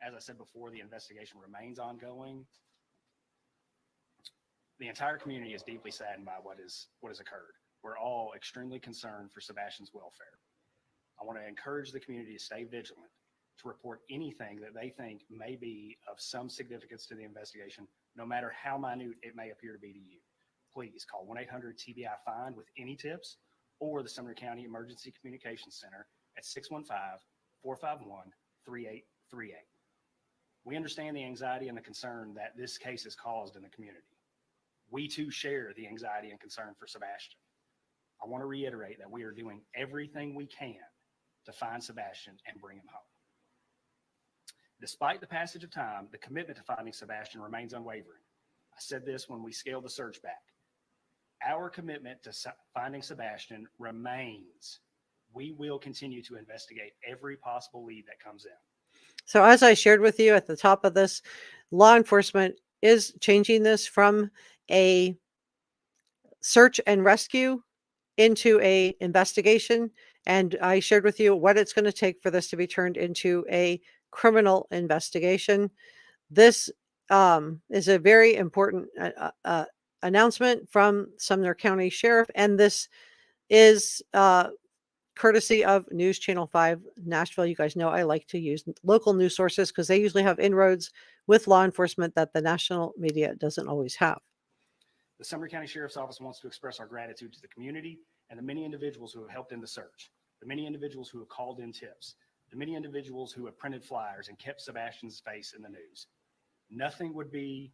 As I said before, the investigation remains ongoing. The entire community is deeply saddened by what has occurred. We're all extremely concerned for Sebastian's welfare. I want to encourage the community to stay vigilant, to report anything that they think may be of some significance to the investigation, no matter how minute it may appear to be to you. Please call 1-800-TBI-FIND with any tips, or the Sumner County Emergency Communications Center at 615-451-3838. We understand the anxiety and the concern that this case has caused in the community. We too share the anxiety and concern for Sebastian. I want to reiterate that we are doing everything we can to find Sebastian and bring him home. Despite the passage of time, the commitment to finding Sebastian remains unwavering. I said this when we scaled the search back. Our commitment to finding Sebastian remains. We will continue to investigate every possible lead that comes in. so as I shared with you at the top of this, law enforcement is changing this from a search and rescue into a investigation. And I shared with you what it's going to take for this to be turned into a criminal investigation. This is a very important announcement from Sumner County Sheriff, and this is courtesy of News Channel 5 Nashville. You guys know I like to use local news sources because they usually have inroads with law enforcement that the national media doesn't always have. The Sumner County Sheriff's Office wants to express our gratitude to the community and the many individuals who have helped in the search, the many individuals who have called in tips, the many individuals who have printed flyers and kept Sebastian's face in the news. Nothing would make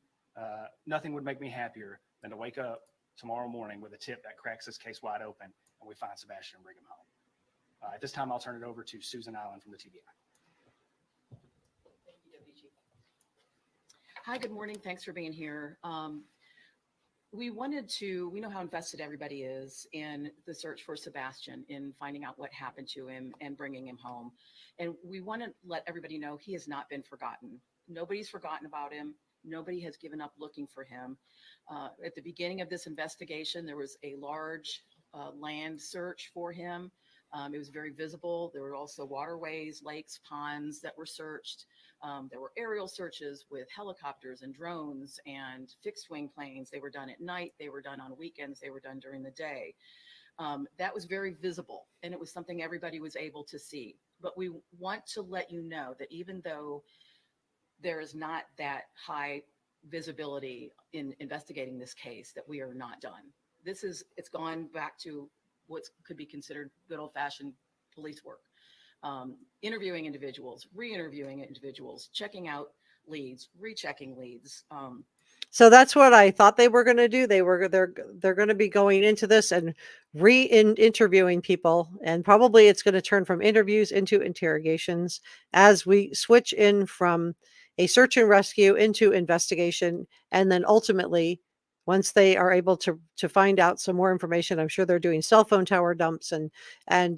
me happier than to wake up tomorrow morning with a tip that cracks this case wide open and we find Sebastian and bring him home. At this time, I'll turn it over to Susan Nyland from the TBI. Thank you, Deputy Chief. Hi, good morning. Thanks for being here. We know how invested everybody is in the search for Sebastian, in finding out what happened to him and bringing him home. And we want to let everybody know he has not been forgotten. Nobody's forgotten about him. Nobody has given up looking for him. At the beginning of this investigation, there was a large land search for him. It was very visible. There were also waterways, lakes, ponds that were searched. There were aerial searches with helicopters and drones and fixed wing planes. They were done at night. They were done on weekends. They were done during the day. That was very visible, and it was something everybody was able to see. But we want to let you know that even though there is not that high visibility in investigating this case, that we are not done. It's gone back to what could be considered good old-fashioned police work. Interviewing individuals, re-interviewing individuals, checking out leads, rechecking leads. So that's what I thought they were going to do. They're going to be going into this and interviewing people, and probably it's going to turn from interviews into interrogations as we switch in from a search and rescue into investigation, and then ultimately, once they are able to find out some more information, I'm sure they're doing cell phone tower dumps and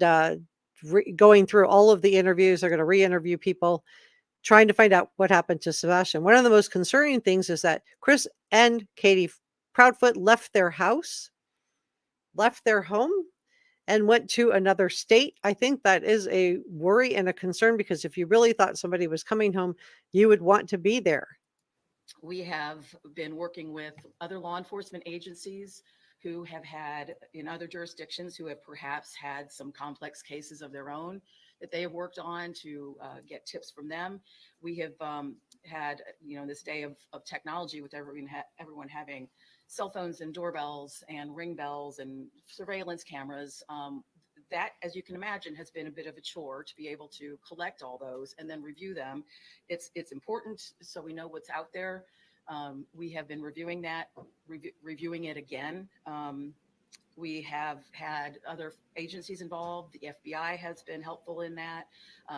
going through all of the interviews. They're going to re-interview people, trying to find out what happened to Sebastian. One of the most concerning things is that Chris and Katie Proudfoot left their house, left their home, and went to another state. I think that is a worry and a concern, because if you really thought somebody was coming home, you would want to be there. We have been working with other law enforcement agencies who have had, in other jurisdictions, who have perhaps had some complex cases of their own that they have worked on, to get tips from them. We have had, this day of technology, with everyone having cell phones and doorbells and ring bells and surveillance cameras. That, as you can imagine, has been a bit of a chore to be able to collect all those and then review them. It's important, so we know what's out there. We have been reviewing that, reviewing it again. We have had other agencies involved. The FBI has been helpful in that.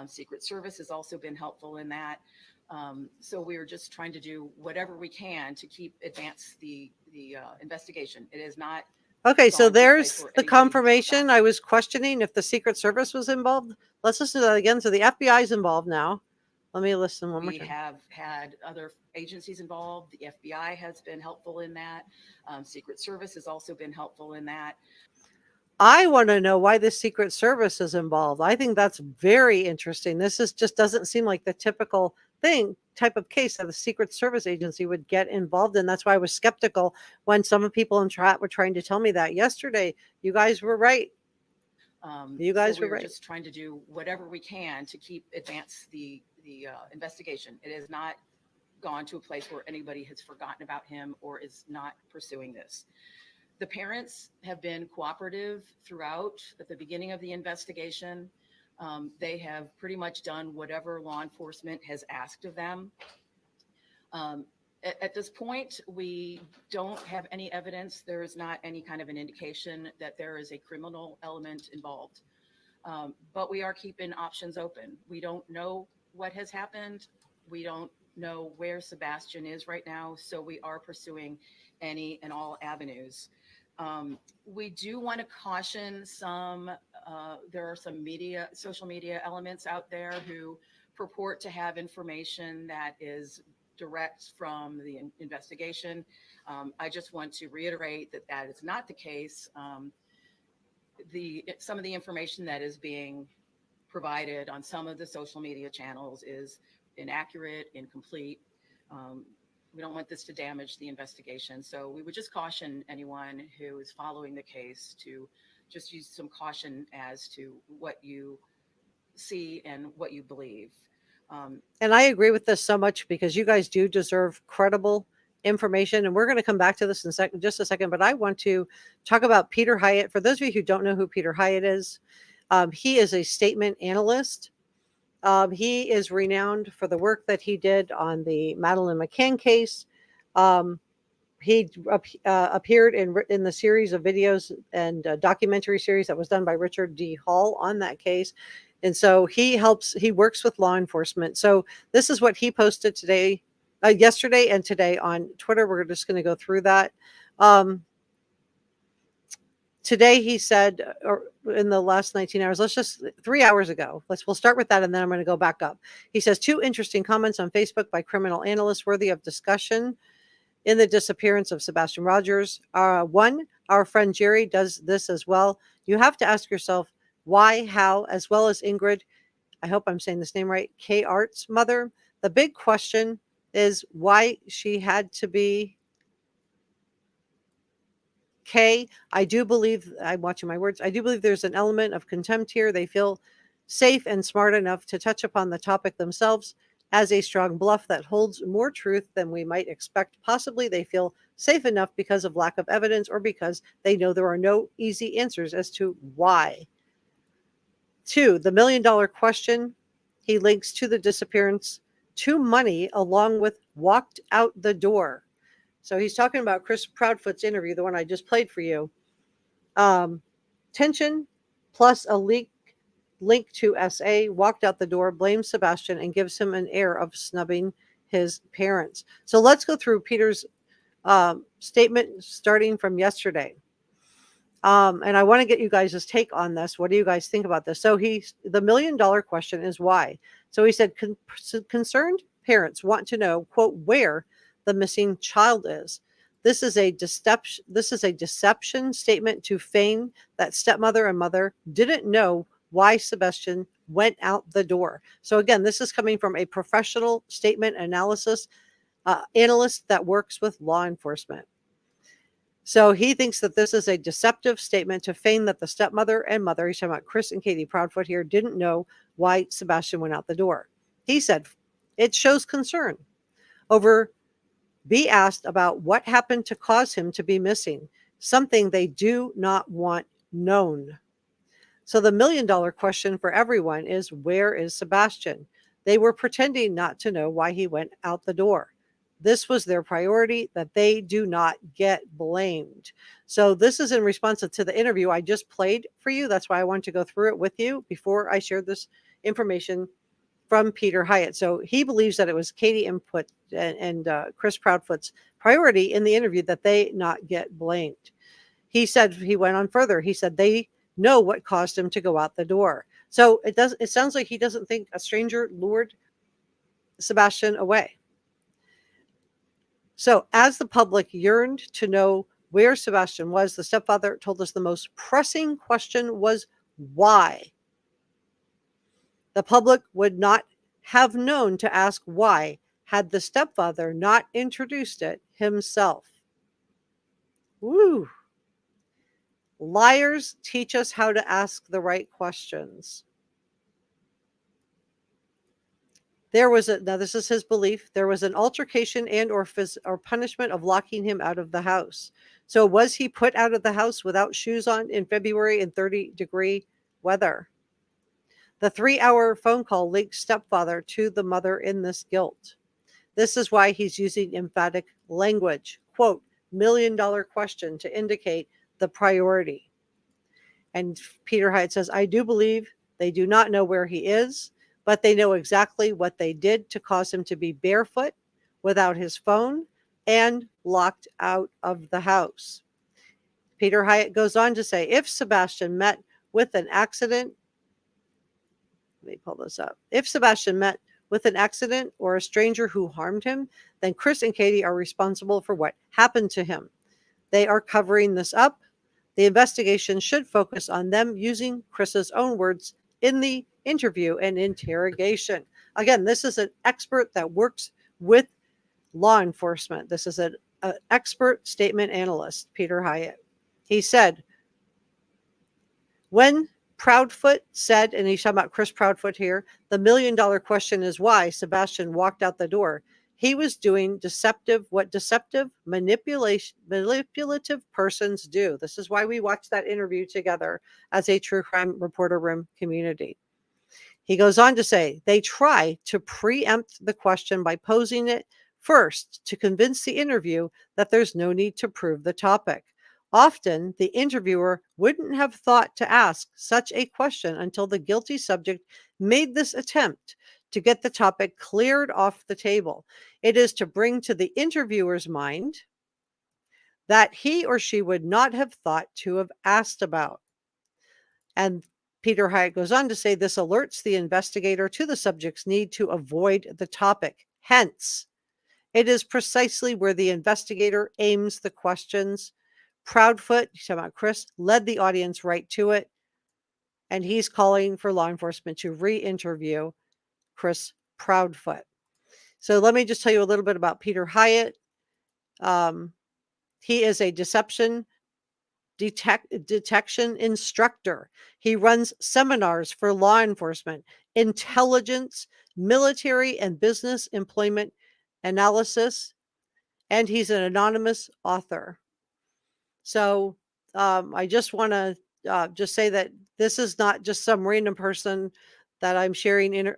Secret Service has also been helpful in that. So we are just trying to do whatever we can to advance the investigation. It is not. Okay, so gone to a place there's where the anybody has confirmation. forgotten. I was questioning if the Secret Service was involved. Let's listen to that again. So the FBI is involved now. Let me listen one more We time. have had other agencies involved. The FBI has been helpful in that. Secret Service has also been helpful in that. I want to know why the Secret Service is involved. I think that's very interesting. This just doesn't seem like the typical type of case that the Secret Service agency would get involved in. That's why I was skeptical when some people in chat were trying to tell me that yesterday. You guys were right. You guys So were we're right. just trying to do whatever we can to advance the investigation. It has not gone to a place where anybody has forgotten about him or is not pursuing this. The parents have been cooperative throughout. At the beginning of the investigation, they have pretty much done whatever law enforcement has asked of them. At this point, we don't have any evidence. There is not any kind of an indication that there is a criminal element involved. But we are keeping options open. We don't know what has happened. We don't know where Sebastian is right now. So we are pursuing any and all avenues. We do want to caution there are some social media elements out there who purport to have information that is direct from the investigation. I just want to reiterate that is not the case. Some of the information that is being provided on some of the social media channels is inaccurate, incomplete. We don't want this to damage the investigation. So we would just caution anyone who is following the case to just use some caution as to what you see and what you believe. And I agree with this so much, because you guys do deserve credible information. And we're going to come back to this in just a second. But I want to talk about Peter Hyatt. For those of you who don't know who Peter Hyatt is, he is a statement analyst. He is renowned for the work that he did on the Madeleine McCann case. He appeared in the series of videos and documentary series that was done by Richard D. Hall on that case. And so he works with law enforcement. So this is what he posted yesterday and today on Twitter. We're just going to go through that. Today he said, or in the last 19 hours, 3 hours ago, we'll start with that, and then I'm going to go back up. He says, 2 interesting comments on Facebook by criminal analysts worthy of discussion in the disappearance of Sebastian Rogers. 1, our friend Jerry does this as well. You have to ask yourself why, how, as well as Ingrid, I hope I'm saying this name right, K. Art's mother. The big question is why she had to be K. I do believe, I'm watching my words, I do believe there's an element of contempt here. They feel safe and smart enough to touch upon the topic themselves as a strong bluff that holds more truth than we might expect. Possibly they feel safe enough because of lack of evidence, or because they know there are no easy answers as to why. 2, the $1 million question. He links to the disappearance to money along with walked out the door. So he's talking about Chris Proudfoot's interview, the one I just played for you. Tension plus a link to SA, walked out the door, blames Sebastian, and gives him an air of snubbing his parents. So let's go through Peter's statement starting from yesterday. And I want to get you guys' take on this. What do you guys think about this? So the $1 million question is why. So he said, concerned parents want to know, quote, where the missing child is. This is a deception statement to feign that stepmother and mother didn't know why Sebastian went out the door. So again, this is coming from a professional statement analyst that works with law enforcement. So he thinks that this is a deceptive statement to feign that the stepmother and mother, he's talking about Chris and Katie Proudfoot here, didn't know why Sebastian went out the door. He said it shows concern over be asked about what happened to cause him to be missing, something they do not want known. So the $1 million question for everyone is, where is Sebastian? They were pretending not to know why he went out the door. This was their priority, that they do not get blamed. So this is in response to the interview I just played for you. That's why I wanted to go through it with you before I shared this information from Peter Hyatt. So he believes that it was Katie input and Chris Proudfoot's priority in the interview that they not get blamed. He said, he went on further. He said they know what caused him to go out the door. So it sounds like he doesn't think a stranger lured Sebastian away. So as the public yearned to know where Sebastian was, the stepfather told us the most pressing question was why. The public would not have known to ask why had the stepfather not introduced it himself. Woo! Liars teach us how to ask the right questions. Now this is his belief, there was an altercation and or punishment of locking him out of the house. So was he put out of the house without shoes on in February in 30-degree weather? The 3-hour phone call linked stepfather to the mother in this guilt. This is why he's using emphatic language, quote, $1 million question to indicate the priority. And Peter Hyatt says, I do believe they do not know where he is, but they know exactly what they did to cause him to be barefoot, without his phone, and locked out of the house. Peter Hyatt goes on to say, if Sebastian met with an accident, let me pull this up. If Sebastian met with an accident or a stranger who harmed him, then Chris and Katie are responsible for what happened to him. They are covering this up. The investigation should focus on them using Chris's own words in the interview and interrogation. Again, this is an expert that works with law enforcement. This is an expert statement analyst, Peter Hyatt. He said, when Proudfoot said, and he's talking about Chris Proudfoot here, the $1 million question is why Sebastian walked out the door. He was doing what deceptive, manipulative persons do. This is why we watched that interview together as a true crime reporter room community. He goes on to say, they try to preempt the question by posing it first to convince the interview that there's no need to prove the topic. Often, the interviewer wouldn't have thought to ask such a question until the guilty subject made this attempt to get the topic cleared off the table. It is to bring to the interviewer's mind that he or she would not have thought to have asked about. And Peter Hyatt goes on to say this alerts the investigator to the subject's need to avoid the topic. Hence, it is precisely where the investigator aims the questions. Proudfoot, he's talking about Chris, led the audience right to it. And he's calling for law enforcement to re-interview Chris Proudfoot. So let me just tell you a little bit about Peter Hyatt. He is a deception detection instructor. He runs seminars for law enforcement, intelligence, military and business employment analysis, and he's an anonymous author. So I just want to just say that this is not just some random person that I'm sharing.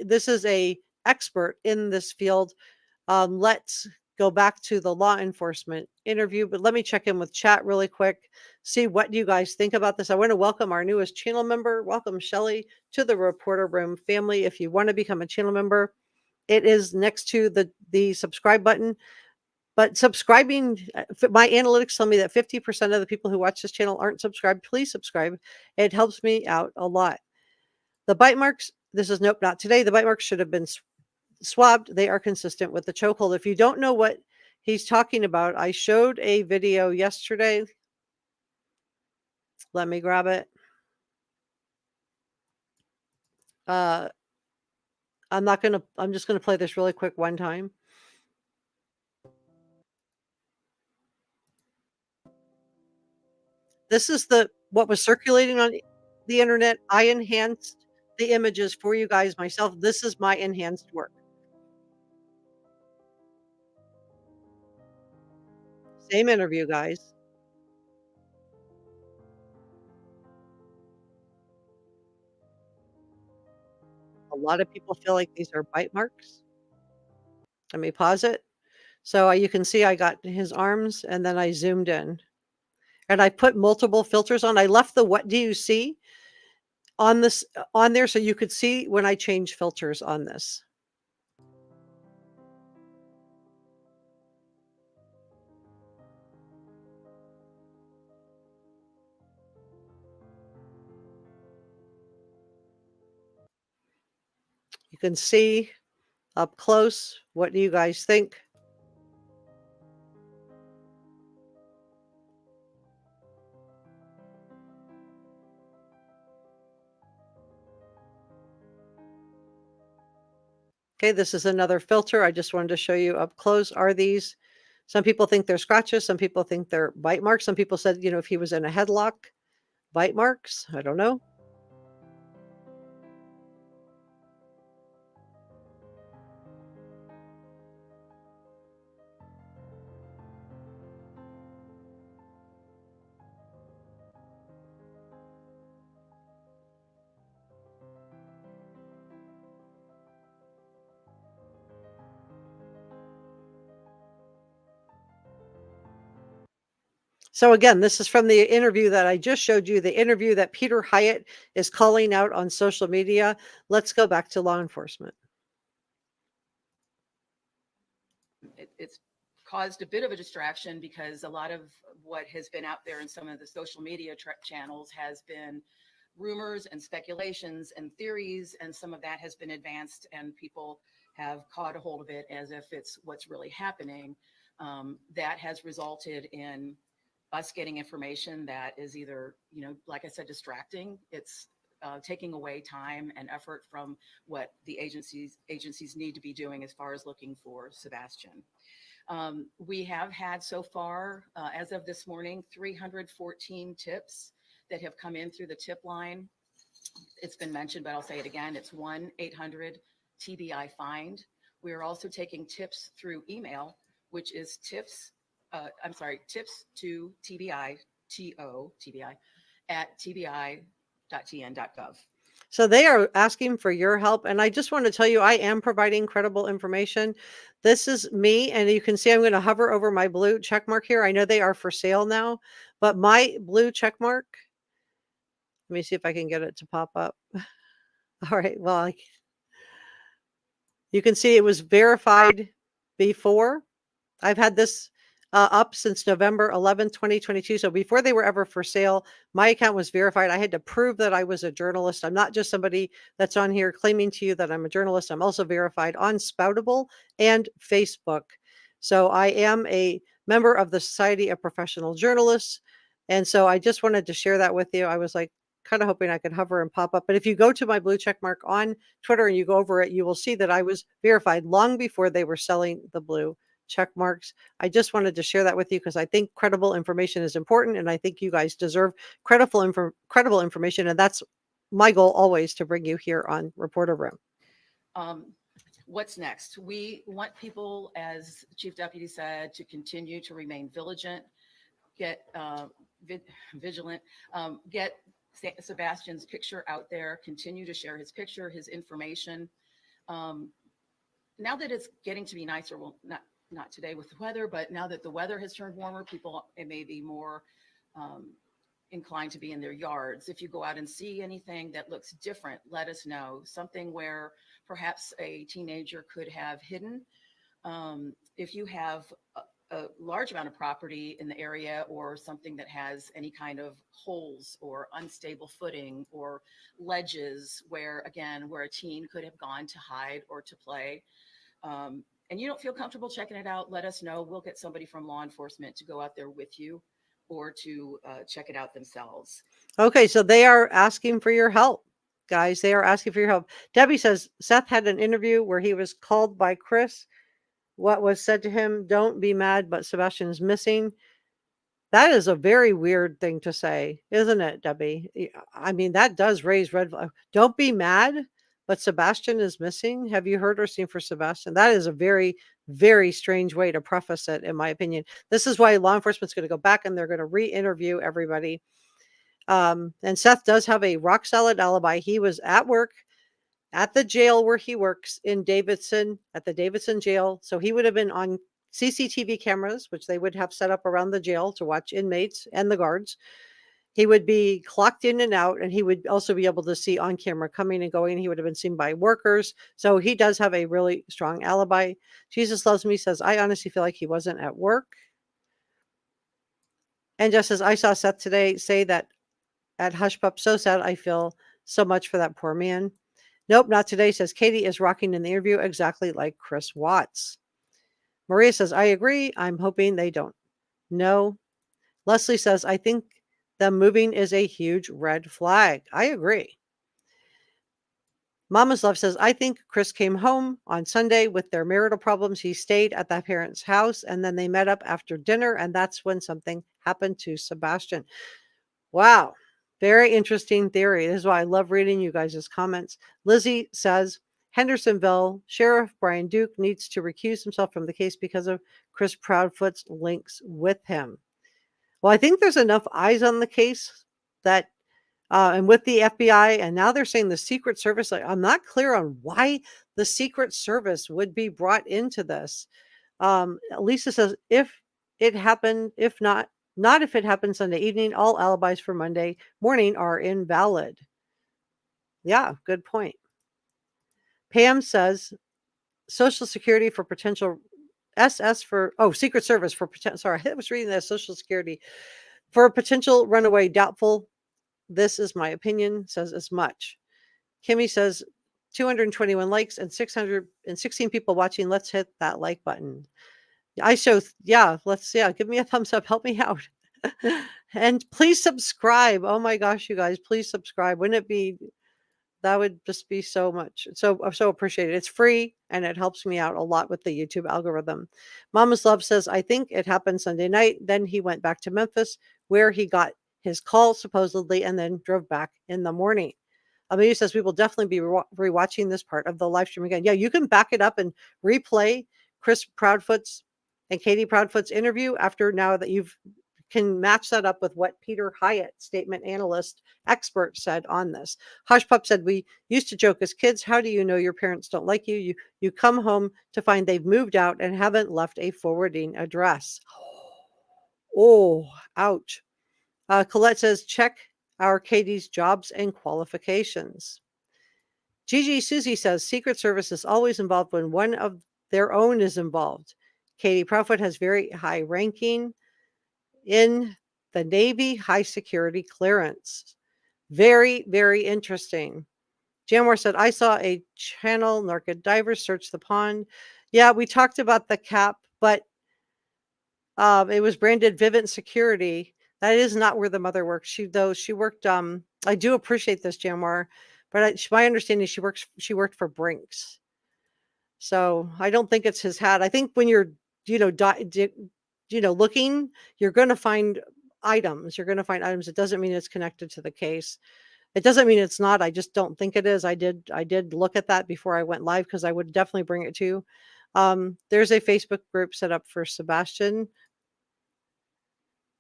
This is a expert in this field. Let's go back to the law enforcement interview, but let me check in with chat really quick, see what you guys think about this. I want to welcome our newest channel member. Welcome, Shelly, to the Reporter Room family. If you want to become a channel member, it is next to the subscribe button. But subscribing, my analytics tell me that 50% of the people who watch this channel aren't subscribed. Please subscribe. It helps me out a lot. The bite marks, this is nope, not today. The bite marks should have been swabbed. They are consistent with the chokehold. If you don't know what he's talking about, I showed a video yesterday. Let me grab it. I'm just gonna play this really quick one time. This is what was circulating on the internet. I enhanced the images for you guys myself. This is my enhanced work. Same interview, guys. A lot of people feel like these are bite marks. Let me pause it. So you can see I got his arms and then I zoomed in. And I put multiple filters on. I left the what do you see on this on there so you could see when I change filters on this. You can see up close. What do you guys think? Okay, this is another filter. I just wanted to show you up close. Are these, some people think they're scratches. Some people think they're bite marks. Some people said, if he was in a headlock, bite marks. I don't know. So again, this is from the interview that I just showed you, the interview that Peter Hyatt is calling out on social media. Let's go back to law enforcement. It's caused a bit of a distraction because a lot of what has been out there in some of the social media channels has been rumors and speculations and theories, and some of that has been advanced and people have caught a hold of it as if it's what's really happening. That has resulted in us getting information that is either, like I said, distracting. It's taking away time and effort from what the agencies need to be doing as far as looking for Sebastian. We have had so far, as of this morning, 314 tips that have come in through the tip line. It's been mentioned, but I'll say it again. It's 1-800-TBI-FIND. We are also taking tips through email, which is tips to TBI, TBI, at tbi.tn.gov. So they are asking for your help. And I just want to tell you, I am providing credible information. This is me. And you can see I'm going to hover over my blue check mark here. I know they are for sale now, but my blue check mark, let me see if I can get it to pop up. All right. Well, you can see it was verified before. I've had this up since November 11th, 2022. So before they were ever for sale, my account was verified. I had to prove that I was a journalist. I'm not just somebody that's on here claiming to you that I'm a journalist. I'm also verified on Spoutable and Facebook. So I am a member of the Society of Professional Journalists. And so I just wanted to share that with you. I was like, kind of hoping I could hover and pop up. But if you go to my blue check mark on Twitter and you go over it, you will see that I was verified long before they were selling the blue check marks. I just wanted to share that with you because I think credible information is important, and I think you guys deserve credible information, and that's my goal always, to bring you here on Reporter Room. What's next? We want people, as Chief Deputy said, to continue to remain vigilant, get Sebastian's picture out there, continue to share his picture, his information. now that it's getting to be nicer, well, not today with the weather, but now that the weather has turned warmer, people it may be more inclined to be in their yards. If you go out and see anything that looks different, let us know. Something where perhaps a teenager could have hidden. If you have a large amount of property in the area or something that has any kind of holes or unstable footing or ledges where, again, where a teen could have gone to hide or to play, and you don't feel comfortable checking it out, let us know. We'll get somebody from law enforcement to go out there with you or to check it out themselves. Okay, so they are asking for your help, guys. They are asking for your help. Debbie says Seth had an interview where he was called by Chris. What was said to him, don't be mad, but Sebastian is missing. That is a very weird thing to say, isn't it, Debbie? I mean, that does raise red flag. Don't be mad, but Sebastian is missing. Have you heard or seen for Sebastian? That is a very, very strange way to preface it, in my opinion. This is why law enforcement's going to go back and they're going to re-interview everybody. And Seth does have a rock solid alibi. He was at work at the jail where he works in Davidson, at the Davidson jail. So he would have been on CCTV cameras, which they would have set up around the jail to watch inmates and the guards. He would be clocked in and out, and he would also be able to see on camera coming and going. He would have been seen by workers. So he does have a really strong alibi. Jesus Loves Me says, I honestly feel like he wasn't at work. And just as I saw Seth today say that at Hush Pup, so sad. I feel so much for that poor man. Nope, not today, says Katie is rocking in the interview exactly like Chris Watts. Maria says, I agree. I'm hoping they don't. No. Leslie says, I think them moving is a huge red flag. I agree. Mama's Love says, I think Chris came home on Sunday with their marital problems. He stayed at that parent's house and then they met up after dinner. And that's when something happened to Sebastian. Wow. Very interesting theory. This is why I love reading you guys' comments. Lizzie says, Hendersonville Sheriff Brian Duke needs to recuse himself from the case because of Chris Proudfoot's links with him. Well, I think there's enough eyes on the case that, and with the FBI, and now they're saying the Secret Service, I'm not clear on why the Secret Service would be brought into this. Lisa says, if it happened, if not if it happened Sunday evening, all alibis for Monday morning are invalid. Yeah, good point. Pam says Social Security for potential Secret Service for potential. Sorry, I was reading that Social Security for a potential runaway. Doubtful. This is my opinion. Says as much. Kimmy says 221 likes and 616 people watching. Let's hit that like button. Give me a thumbs up. Help me out. And please subscribe. Oh my gosh, you guys, please subscribe. Wouldn't it be, that would just be so much. So appreciated. It's free and it helps me out a lot with the YouTube algorithm. Mama's Love says, I think it happened Sunday night. Then he went back to Memphis where he got his call supposedly and then drove back in the morning. Amelia says, we will definitely be rewatching this part of the live stream again. Yeah, you can back it up and replay Chris Proudfoot's and Katie Proudfoot's interview after, now that you can match that up with what Peter Hyatt, statement analyst expert, said on this. Hush Pup said, we used to joke as kids, how do you know your parents don't like you? You come home to find they've moved out and haven't left a forwarding address. Oh, ouch. Colette says, check our Katie's jobs and qualifications. Gigi Susie says, Secret Service is always involved when one of their own is involved. Katie Proudfoot has very high ranking in the Navy, high security clearance. Very, very interesting. Janwar said, I saw a channel narco divers search the pond. Yeah, we talked about the cap, but it was branded Vivint Security. That is not where the mother works. She worked, I do appreciate this, Janwar, but my understanding is she worked for Brinks. So I don't think it's his hat. I think when you're, looking, you're going to find items. It doesn't mean it's connected to the case. It doesn't mean it's not. I just don't think it is. I did look at that before I went live because I would definitely bring it to you. There's a Facebook group set up for Sebastian.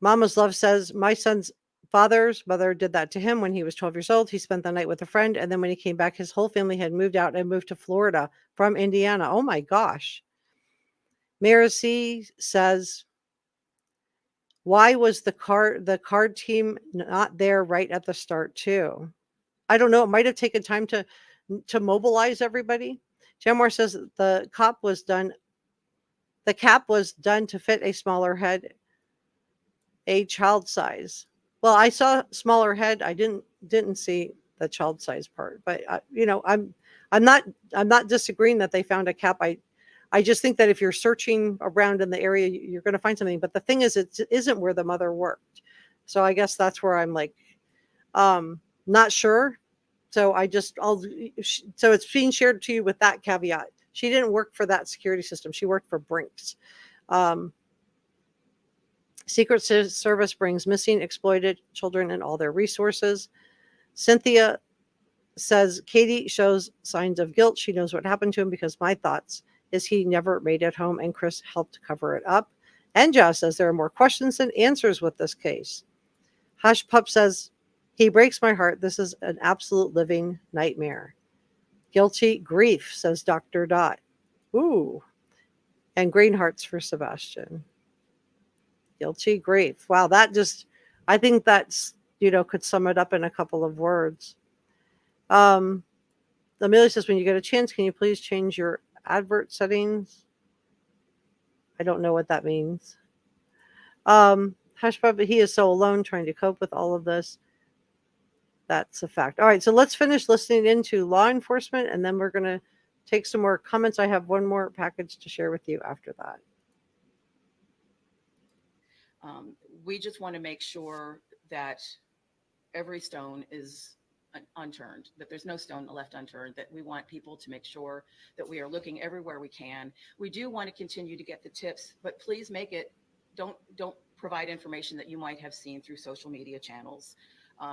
Mama's Love says, my son's father's mother did that to him when he was 12 years old. He spent the night with a friend, and then when he came back, his whole family had moved out and moved to Florida from Indiana. Oh my gosh. Mara C says, why was the card team not there right at the start too? I don't know. It might have taken time to mobilize everybody. Jamwar says the cap was done to fit a smaller head, a child size. Well, I saw smaller head. I didn't see the child size part, but I'm not disagreeing that they found a cap. I just think that if you're searching around in the area, you're going to find something. But the thing is, it isn't where the mother worked. So I guess that's where I'm like, not sure. So so it's being shared to you with that caveat. She didn't work for that security system. She worked for Brinks. Secret Service brings missing, exploited children and all their resources. Cynthia says Katie shows signs of guilt. She knows what happened to him because my thoughts is he never made it home and Chris helped cover it up. Enja says there are more questions than answers with this case. Hush Pup says he breaks my heart. This is an absolute living nightmare. Guilty grief, says Dr. Dot. Ooh. And green hearts for Sebastian. Guilty grief. Wow, I think that's, could sum it up in a couple of words. Amelia says, when you get a chance, can you please change your advert settings? I don't know what that means. Hush Puppet, he is so alone trying to cope with all of this. That's a fact. All right, so let's finish listening into law enforcement, and then we're going to take some more comments. I have one more package to share with you after that. We just want to make sure that every stone is unturned, that there's no stone left unturned, that we want people to make sure that we are looking everywhere we can. We do want to continue to get the tips, but please don't provide information that you might have seen through social media channels.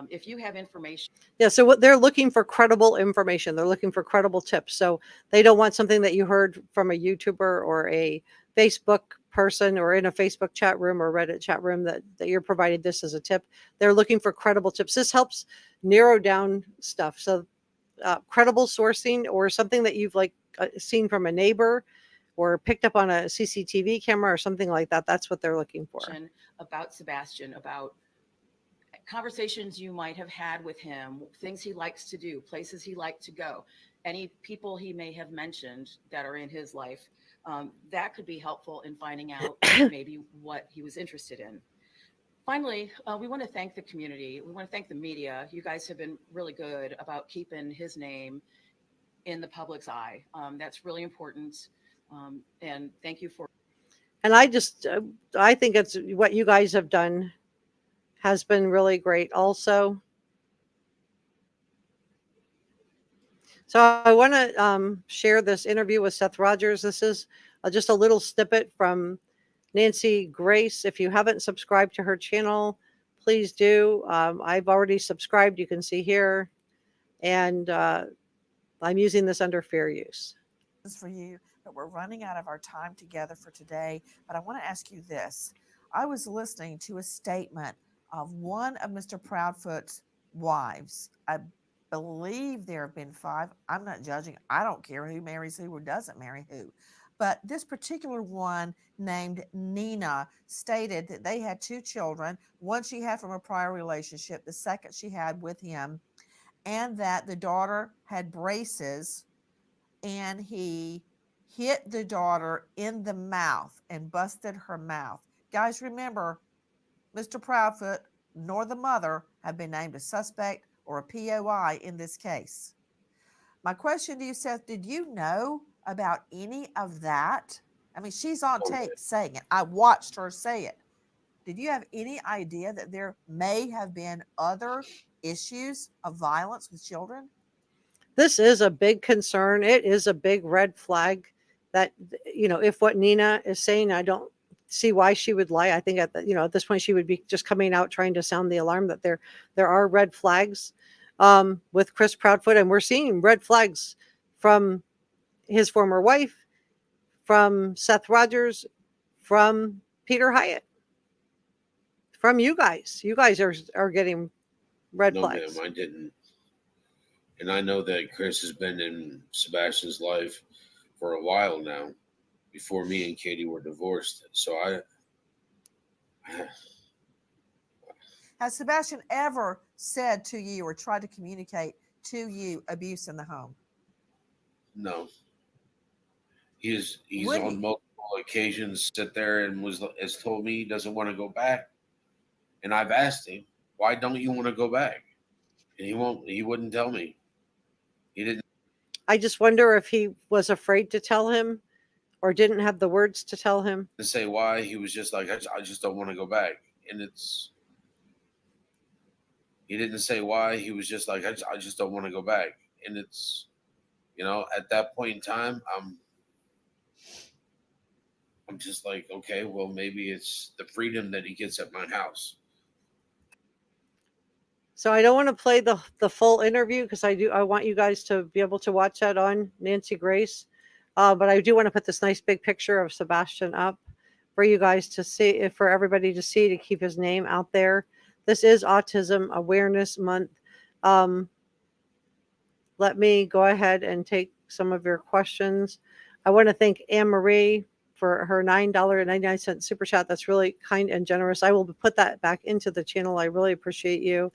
If you have information. Yeah, so what they're looking for credible information. They're looking for credible tips. So they don't want something that you heard from a YouTuber or a Facebook person or in a Facebook chat room or Reddit chat room that you're providing this as a tip. They're looking for credible tips. This helps narrow down stuff. So credible sourcing or something that you've seen from a neighbor or picked up on a CCTV camera or something like that. That's what they're looking for. About Sebastian, about conversations you might have had with him, things he likes to do, places he liked to go, any people he may have mentioned that are in his life. That could be helpful in finding out maybe what he was interested in. Finally, we want to thank the community. We want to thank the media. You guys have been really good about keeping his name in the public's eye. That's really important. And thank you for. And I think it's what you guys have done has been really great also. So I want to share this interview with Seth Rogers. This is just a little snippet from Nancy Grace. If you haven't subscribed to her channel, please do. I've already subscribed. You can see here. And I'm using this under fair use. For you, but we're running out of our time together for today. But I want to ask you this. I was listening to a statement of one of Mr. Proudfoot's wives. I believe there have been 5. I'm not judging. I don't care who marries who or doesn't marry who. But this particular one named Nina stated that they had 2 children. One she had from a prior relationship, the second she had with him, and that the daughter had braces and he hit the daughter in the mouth and busted her mouth. Guys, remember, Mr. Proudfoot nor the mother have been named a suspect or a POI in this case. My question to you, Seth, did you know about any of that? I mean, she's on tape saying it. I watched her say it. Did you have any idea that there may have been other issues of violence with children? This is a big concern. It is a big red flag that, if what Nina is saying, I don't see why she would lie. I think at this point she would be just coming out trying to sound the alarm that there are red flags with Chris Proudfoot, and we're seeing red flags from his former wife, from Seth Rogers, from Peter Hyatt, from you guys. You guys are getting red No, ma'am, flags. I didn't. And I know that Chris has been in Sebastian's life for a while now, before me and Katie were divorced. So Has Sebastian ever said to you or tried to communicate to you abuse in the home? no. He's Would on he? multiple occasions sit there and has told me he doesn't want to go back. And I've asked him, why don't you want to go back? And he wouldn't tell me. He didn't I just wonder if he was afraid to tell him or didn't have the words to tell him. say why. He was just like, I just don't want to go back. And he didn't say why. He was just like, I just don't want to go back. And it's, at that point in time, I'm just like, okay, well, maybe it's the freedom that he gets at my house. So I don't want to play the full interview because I want you guys to be able to watch that on Nancy Grace. But I do want to put this nice big picture of Sebastian up for you guys to see, for everybody to see, to keep his name out there. This is Autism Awareness Month. Let me go ahead and take some of your questions. I want to thank Anne Marie for her $9.99 super chat. That's really kind and generous. I will put that back into the channel. I really appreciate you.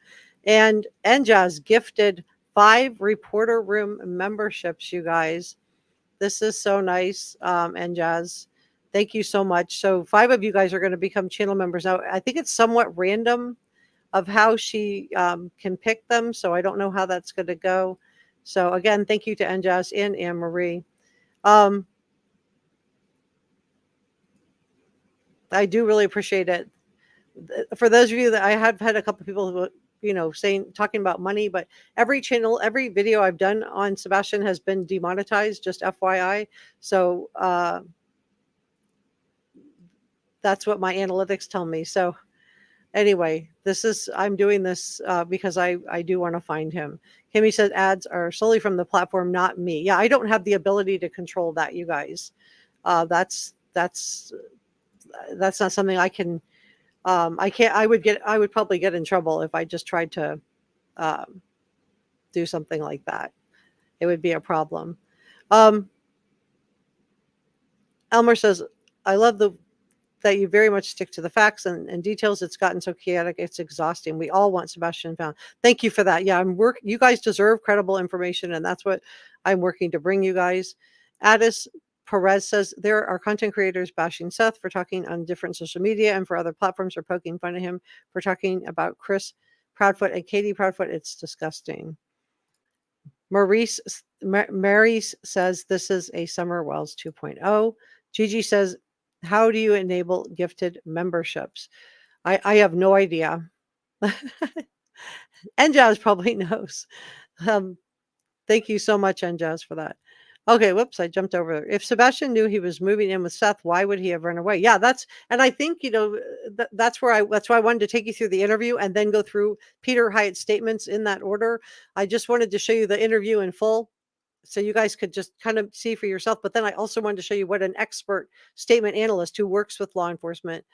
And Enjaz gifted 5 reporter room memberships, you guys. This is so nice, Enjaz. Thank you so much. So 5 of you guys are going to become channel members. Now, I think it's somewhat random of how she can pick them. So I don't know how that's going to go. So again, thank you to Enjaz and Anne Marie. I do really appreciate it. For those of you that I have had a couple of people who, talking about money, but every video I've done on Sebastian has been demonetized, just FYI. So that's what my analytics tell me. So anyway, I'm doing this because I do want to find him. Kimmy said ads are solely from the platform, not me. Yeah, I don't have the ability to control that, you guys. That's not something I can. I would probably get in trouble if I just tried to do something like that. It would be a problem. Elmer says, I love that you very much stick to the facts and details. It's gotten so chaotic, it's exhausting. We all want Sebastian found. Thank you for that. Yeah, you guys deserve credible information, and that's what I'm working to bring you guys. Addis Perez says there are content creators bashing Seth for talking on different social media and for other platforms for poking fun at him for talking about Chris Proudfoot and Katie Proudfoot. It's disgusting. Maurice says this is a Summer Wells 2.0. Gigi says, how do you enable gifted memberships? I have no idea. Enjaz probably knows. Thank you so much, Enjaz, for that. Okay, whoops, I jumped over there. If Sebastian knew he was moving in with Seth, why would he have run away? Yeah, and I think, that's why I wanted to take you through the interview and then go through Peter Hyatt's statements in that order. I just wanted to show you the interview in full so you guys could just kind of see for yourself. But then I also wanted to show you what an expert statement analyst who works with law enforcement,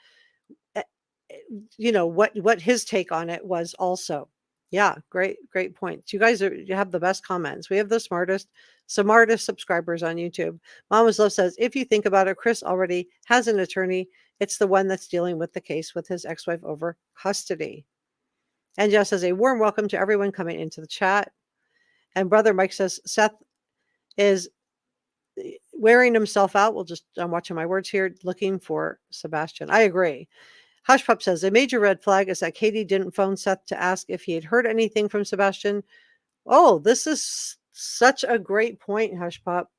what his take on it was also. Yeah, great points. You have the best comments. We have the smartest subscribers on YouTube. Mama's Love says, if you think about it, Chris already has an attorney. It's the one that's dealing with the case with his ex-wife over custody. And Jess says, a warm welcome to everyone coming into the chat. And Brother Mike says, Seth is wearing himself out. I'm watching my words here, looking for Sebastian. I agree. Hush Pup says, a major red flag is that Katie didn't phone Seth to ask if he had heard anything from Sebastian. Oh, this is such a great point, Hush Pup.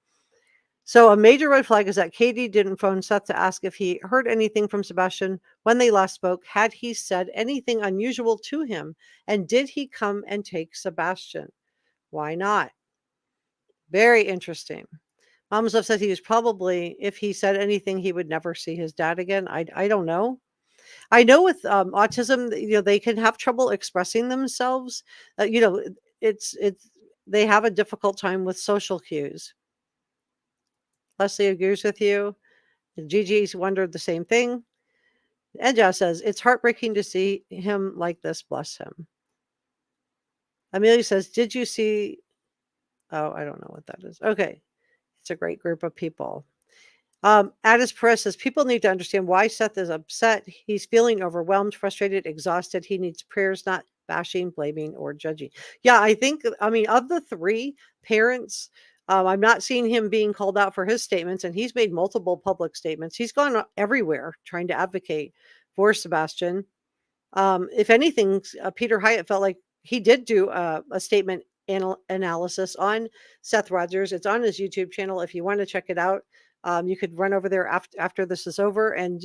So a major red flag is that Katie didn't phone Seth to ask if he heard anything from Sebastian when they last spoke. Had he said anything unusual to him? And did he come and take Sebastian? Why not? Very interesting. Mama's Love said he was probably, if he said anything, he would never see his dad again. I don't know. I know with autism, they can have trouble expressing themselves. They have a difficult time with social cues. Leslie agrees with you. Gigi's wondered the same thing. Edja says, it's heartbreaking to see him like this. Bless him. Amelia says, did you see? Oh, I don't know what that is. Okay. It's a great group of people. Addis Perez says, people need to understand why Seth is upset. He's feeling overwhelmed, frustrated, exhausted. He needs prayers, not bashing, blaming, or judging. Yeah, I think, of the three parents, I'm not seeing him being called out for his statements, and he's made multiple public statements. He's gone everywhere trying to advocate for Sebastian. If anything, Peter Hyatt felt like he did do a statement analysis on Seth Rogers. It's on his YouTube channel. If you want to check it out, you could run over there after this is over and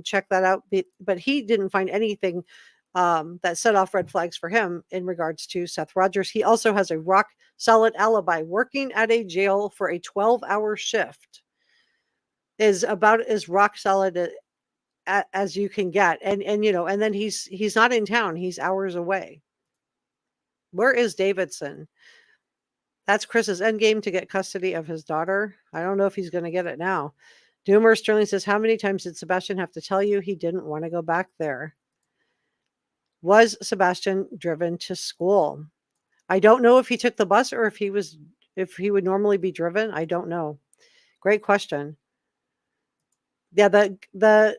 check that out. But he didn't find anything that set off red flags for him in regards to Seth Rogers. He also has a rock solid alibi. Working at a jail for a 12-hour shift is about as rock solid as you can get. And then he's not in town. He's hours away. Where is Davidson? That's Chris's end game to get custody of his daughter. I don't know if he's going to get it now. Doomer Sterling says, how many times did Sebastian have to tell you he didn't want to go back there? Was Sebastian driven to school? I don't know if he took the bus or if he would normally be driven. I don't know. Great question. Yeah, the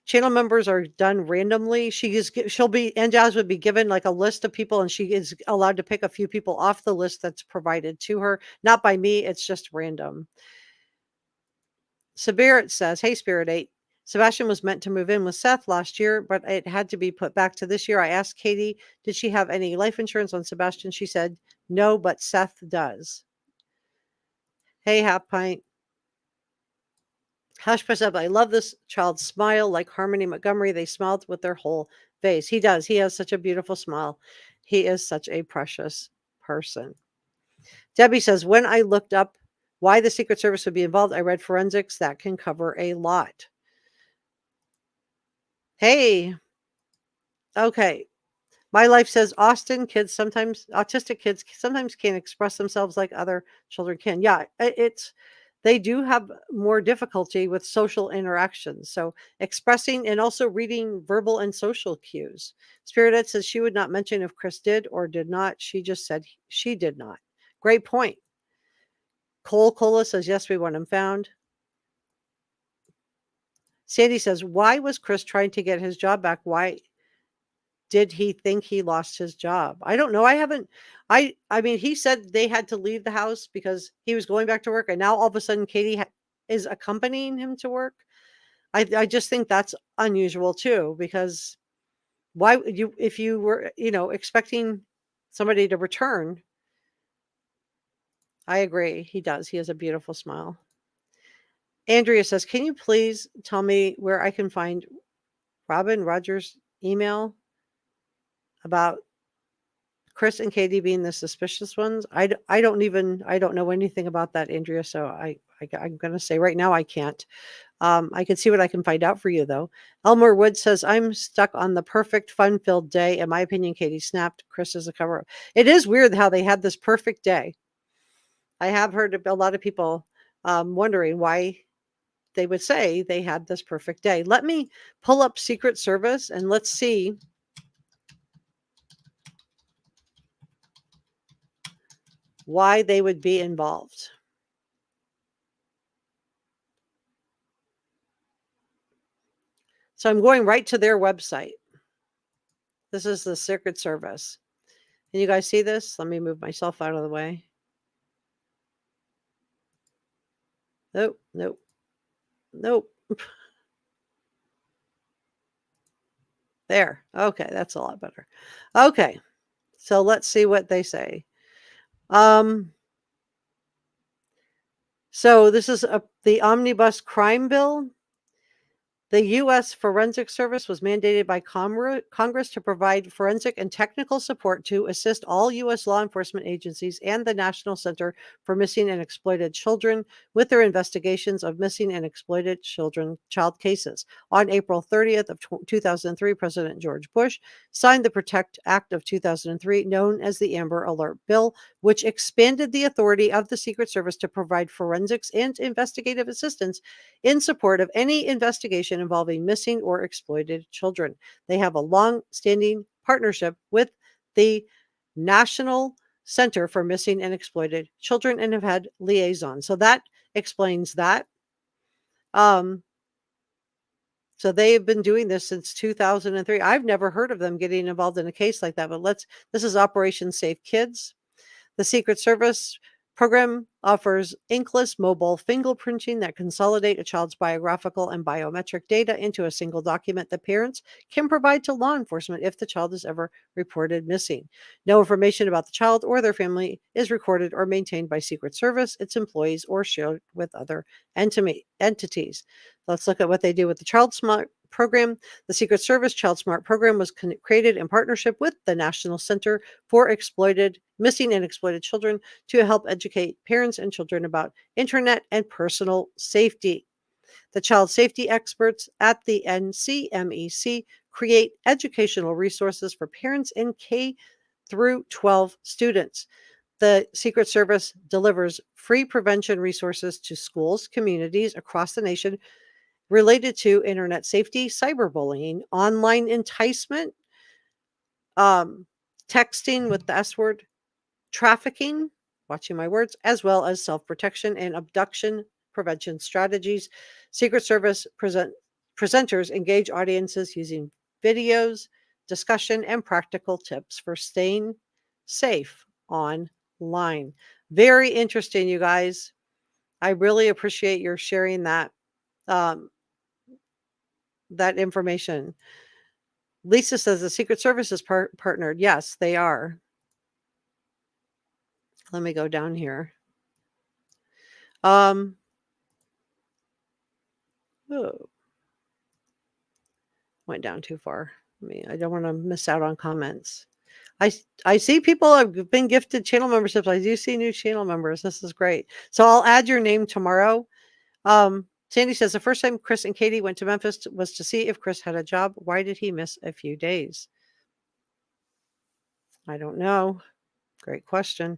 channel members are done randomly. And Jazz would be given like a list of people, and she is allowed to pick a few people off the list that's provided to her. Not by me. It's just random. Spirit says, hey, Spirit 8. Sebastian was meant to move in with Seth last year, but it had to be put back to this year. I asked Katie, did she have any life insurance on Sebastian? She said, no, but Seth does. Hey, Half Pint. Hush Press Up. I love this child's smile like Harmony Montgomery. They smiled with their whole face. He does. He has such a beautiful smile. He is such a precious person. Debbie says, when I looked up why the Secret Service would be involved, I read forensics. That can cover a lot. Hey. Okay. My Life says, autistic kids sometimes can't express themselves like other children can. Yeah, they do have more difficulty with social interactions. So expressing and also reading verbal and social cues. Spirit says she would not mention if Chris did or did not. She just said she did not. Great point. Cole Cola says, yes, we want him found. Sandy says, why was Chris trying to get his job back? Why did he think he lost his job? I don't know. I mean, he said they had to leave the house because he was going back to work. And now all of a sudden Katie is accompanying him to work. I just think that's unusual too, because if you were, expecting somebody to return. I agree. He does. He has a beautiful smile. Andrea says, can you please tell me where I can find Robin Rogers' email about Chris and Katie being the suspicious ones? I don't know anything about that, Andrea. So I'm going to say right now I can't. I can see what I can find out for you, though. Elmer Wood says, I'm stuck on the perfect fun-filled day. In my opinion, Katie snapped. Chris is a cover-up. It is weird how they had this perfect day. I have heard a lot of people wondering why they would say they had this perfect day. Let me pull up Secret Service and let's see why they would be involved. So I'm going right to their website. This is the Secret Service. Can you guys see this? Let me move myself out of the way. Nope. There. Okay, that's a lot better. Okay, so let's see what they say. So this is the omnibus crime bill. The U.S. Forensic Service was mandated by Congress to provide forensic and technical support to assist all U.S. law enforcement agencies and the National Center for Missing and Exploited Children with their investigations of missing and exploited child cases. On April 30th of 2003, President George Bush signed the Protect Act of 2003, known as the Amber Alert Bill, which expanded the authority of the Secret Service to provide forensics and investigative assistance in support of any investigation investigation involving missing or exploited children. They have a long-standing partnership with the National Center for Missing and Exploited Children and have had liaisons. So that explains that. So they have been doing this since 2003. I've never heard of them getting involved in a case like that, but this is Operation Safe Kids. The Secret Service program offers inkless mobile fingerprinting that consolidate a child's biographical and biometric data into a single document that parents can provide to law enforcement if the child is ever reported missing. No information about the child or their family is recorded or maintained by Secret Service, its employees, or shared with other entities. Let's look at what they do with the Child Smart program. The Secret Service Child Smart program was created in partnership with the National Center for Missing and Exploited Children to help educate parents and children about internet and personal safety. The child safety experts at the NCMEC create educational resources for parents and K through 12 students. The Secret Service delivers free prevention resources to schools, communities across the nation related to internet safety, cyberbullying, online enticement, texting with the S word, trafficking, watching my words, as well as self-protection and abduction prevention strategies. Secret Service presenters engage audiences using videos, discussion, and practical tips for staying safe online. Very interesting, you guys. I really appreciate your sharing that information. Lisa says the Secret Service is partnered. Yes, they are. Let me go down here. Oh. Went down too far. I don't want to miss out on comments. I see people have been gifted channel memberships. I do see new channel members. This is great. So I'll add your name tomorrow. Sandy says the first time Chris and Katie went to Memphis was to see if Chris had a job. Why did he miss a few days? I don't know. Great question.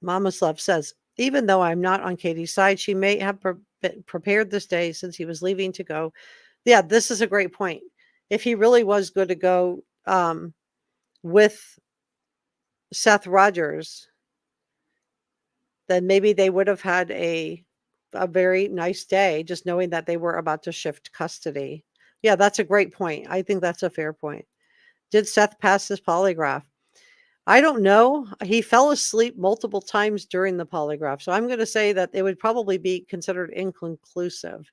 Mama's Love says, even though I'm not on Katie's side, she may have prepared this day since he was leaving to go. Yeah, this is a great point. If he really was good to go with Seth Rogers, then maybe they would have had a very nice day, just knowing that they were about to shift custody. Yeah, that's a great point. I think that's a fair point. Did Seth pass his polygraph? I don't know. He fell asleep multiple times during the polygraph. So I'm going to say that it would probably be considered inconclusive.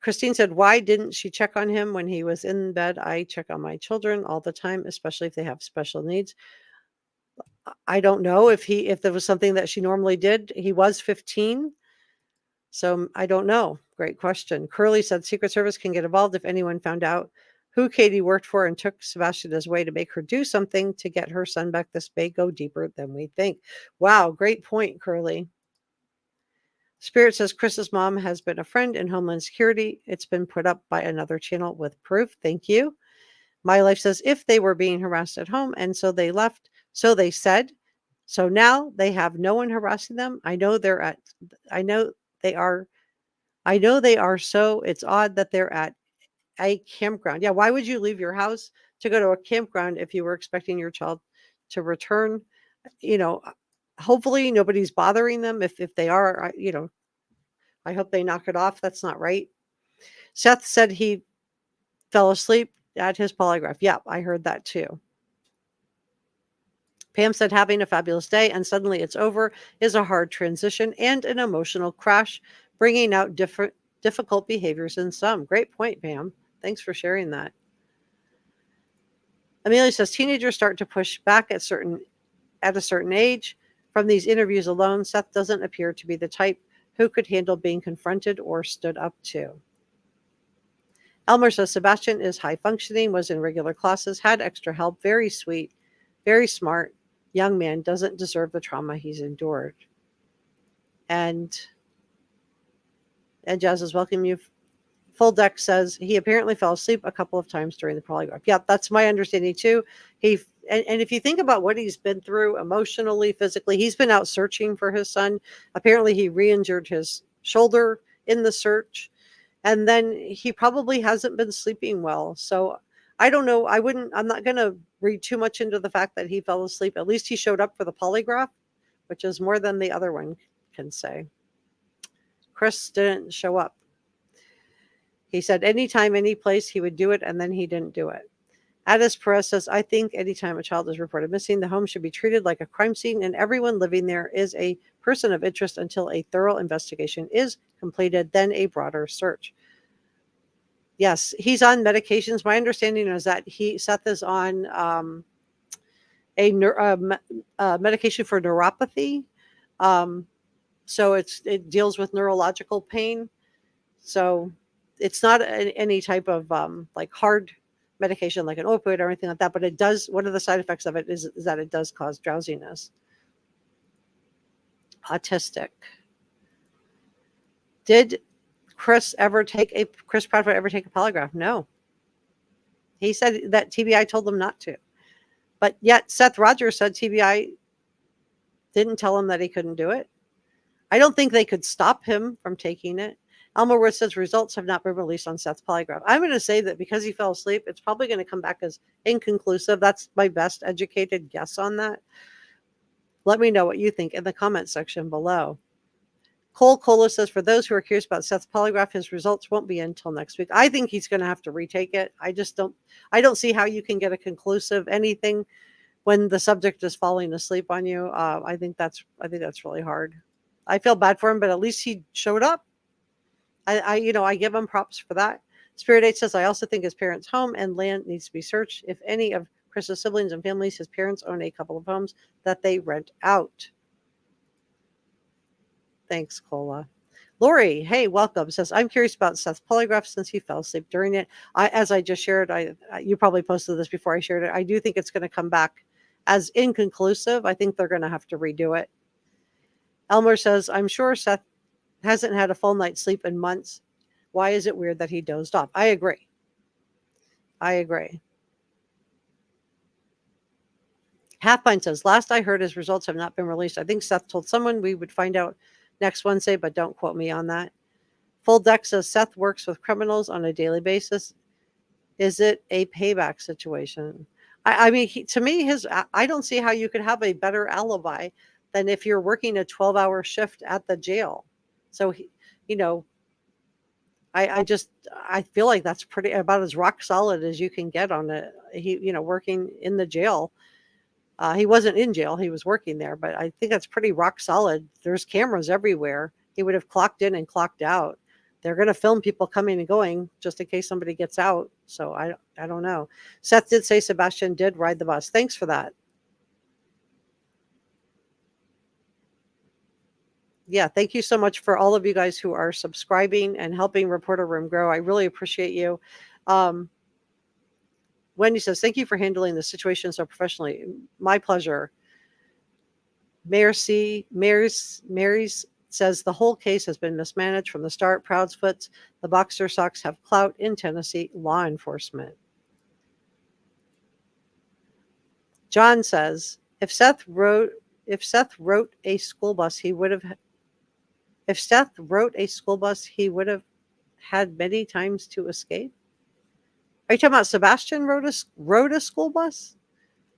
Christine said, why didn't she check on him when he was in bed? I check on my children all the time, especially if they have special needs. I don't know if there was something that she normally did. He was 15. So I don't know. Great question. Curly said Secret Service can get involved if anyone found out who Katie worked for and took Sebastian as a way to make her do something to get her son back. This may go deeper than we think. Wow, great point, Curly. Spirit says Chris's mom has been a friend in Homeland Security. It's been put up by another channel with proof. Thank you. My Life says if they were being harassed at home and so they left, so they said, so now they have no one harassing them. I know they are. So it's odd that they're at a campground. Yeah. Why would you leave your house to go to a campground if you were expecting your child to return? Hopefully nobody's bothering them. If they are, I hope they knock it off. That's not right. Seth said he fell asleep at his polygraph. Yeah, I heard that too. Pam said having a fabulous day and suddenly it's over is a hard transition and an emotional crash, bringing out difficult behaviors in some. Great point, Pam. Thanks for sharing that. Amelia says teenagers start to push back at a certain age. From these interviews alone, Seth doesn't appear to be the type who could handle being confronted or stood up to. Elmer says Sebastian is high functioning, was in regular classes, had extra help, very sweet, very smart young man, doesn't deserve the trauma he's endured. And Jazz is welcome you. Full Deck says he apparently fell asleep a couple of times during the polygraph. Yeah, that's my understanding too. And if you think about what he's been through emotionally, physically, he's been out searching for his son. Apparently he re-injured his shoulder in the search. And then he probably hasn't been sleeping well. So I don't know. I'm not going to read too much into the fact that he fell asleep. At least he showed up for the polygraph, which is more than the other one can say. Chris didn't show up. He said anytime, any place, he would do it, and then he didn't do it. Addis Perez says, I think anytime a child is reported missing, the home should be treated like a crime scene, and everyone living there is a person of interest until a thorough investigation is completed, then a broader search. Yes, he's on medications. My understanding is that Seth is on medication for neuropathy. So it deals with neurological pain. So it's not any type of like hard medication like an opioid or anything like that, but it does, one of the side effects of it is that it does cause drowsiness. Autistic. Did Chris Proudfoot ever take a polygraph? No. He said that TBI told him not to. But yet Seth Rogers said TBI didn't tell him that he couldn't do it. I don't think they could stop him from taking it. Elmer Wood says results have not been released on Seth's polygraph. I'm going to say that because he fell asleep, it's probably going to come back as inconclusive. That's my best educated guess on that. Let me know what you think in the comment section below. Cole Cola says, for those who are curious about Seth's polygraph, his results won't be until next week. I think he's going to have to retake it. I don't see how you can get a conclusive anything when the subject is falling asleep on you. I think that's really hard. I feel bad for him, but at least he showed up. I give him props for that. Spirit 8 says, I also think his parents' home and land needs to be searched. If any of Chris's siblings and families, his parents own a couple of homes that they rent out. Thanks, Cola. Lori, hey, welcome. Says, I'm curious about Seth's polygraph since he fell asleep during it. As I just shared, you probably posted this before I shared it. I do think it's going to come back as inconclusive. I think they're going to have to redo it. Elmer says, I'm sure Seth hasn't had a full night's sleep in months. Why is it weird that he dozed off? I agree. Halfpine says, last I heard, his results have not been released. I think Seth told someone we would find out next Wednesday, but don't quote me on that. Full Deck says, Seth works with criminals on a daily basis. Is it a payback situation? I mean, to me, I don't see how you could have a better alibi than if you're working a 12-hour shift at the jail. So, I feel like that's pretty about as rock solid as you can get on it. Working in the jail. He wasn't in jail. He was working there, but I think that's pretty rock solid. There's cameras everywhere. He would have clocked in and clocked out. They're going to film people coming and going just in case somebody gets out. So I don't know. Seth did say Sebastian did ride the bus. Thanks for that. Yeah, thank you so much for all of you guys who are subscribing and helping Reporter Room grow. I really appreciate you. Wendy says, thank you for handling the situation so professionally. My pleasure. Mary's says the whole case has been mismanaged from the start. Proudfoot's, the boxer socks have clout in Tennessee law enforcement. John says, if Seth wrote a school bus, he would have had many times to escape. Are you talking about Sebastian wrote a school bus?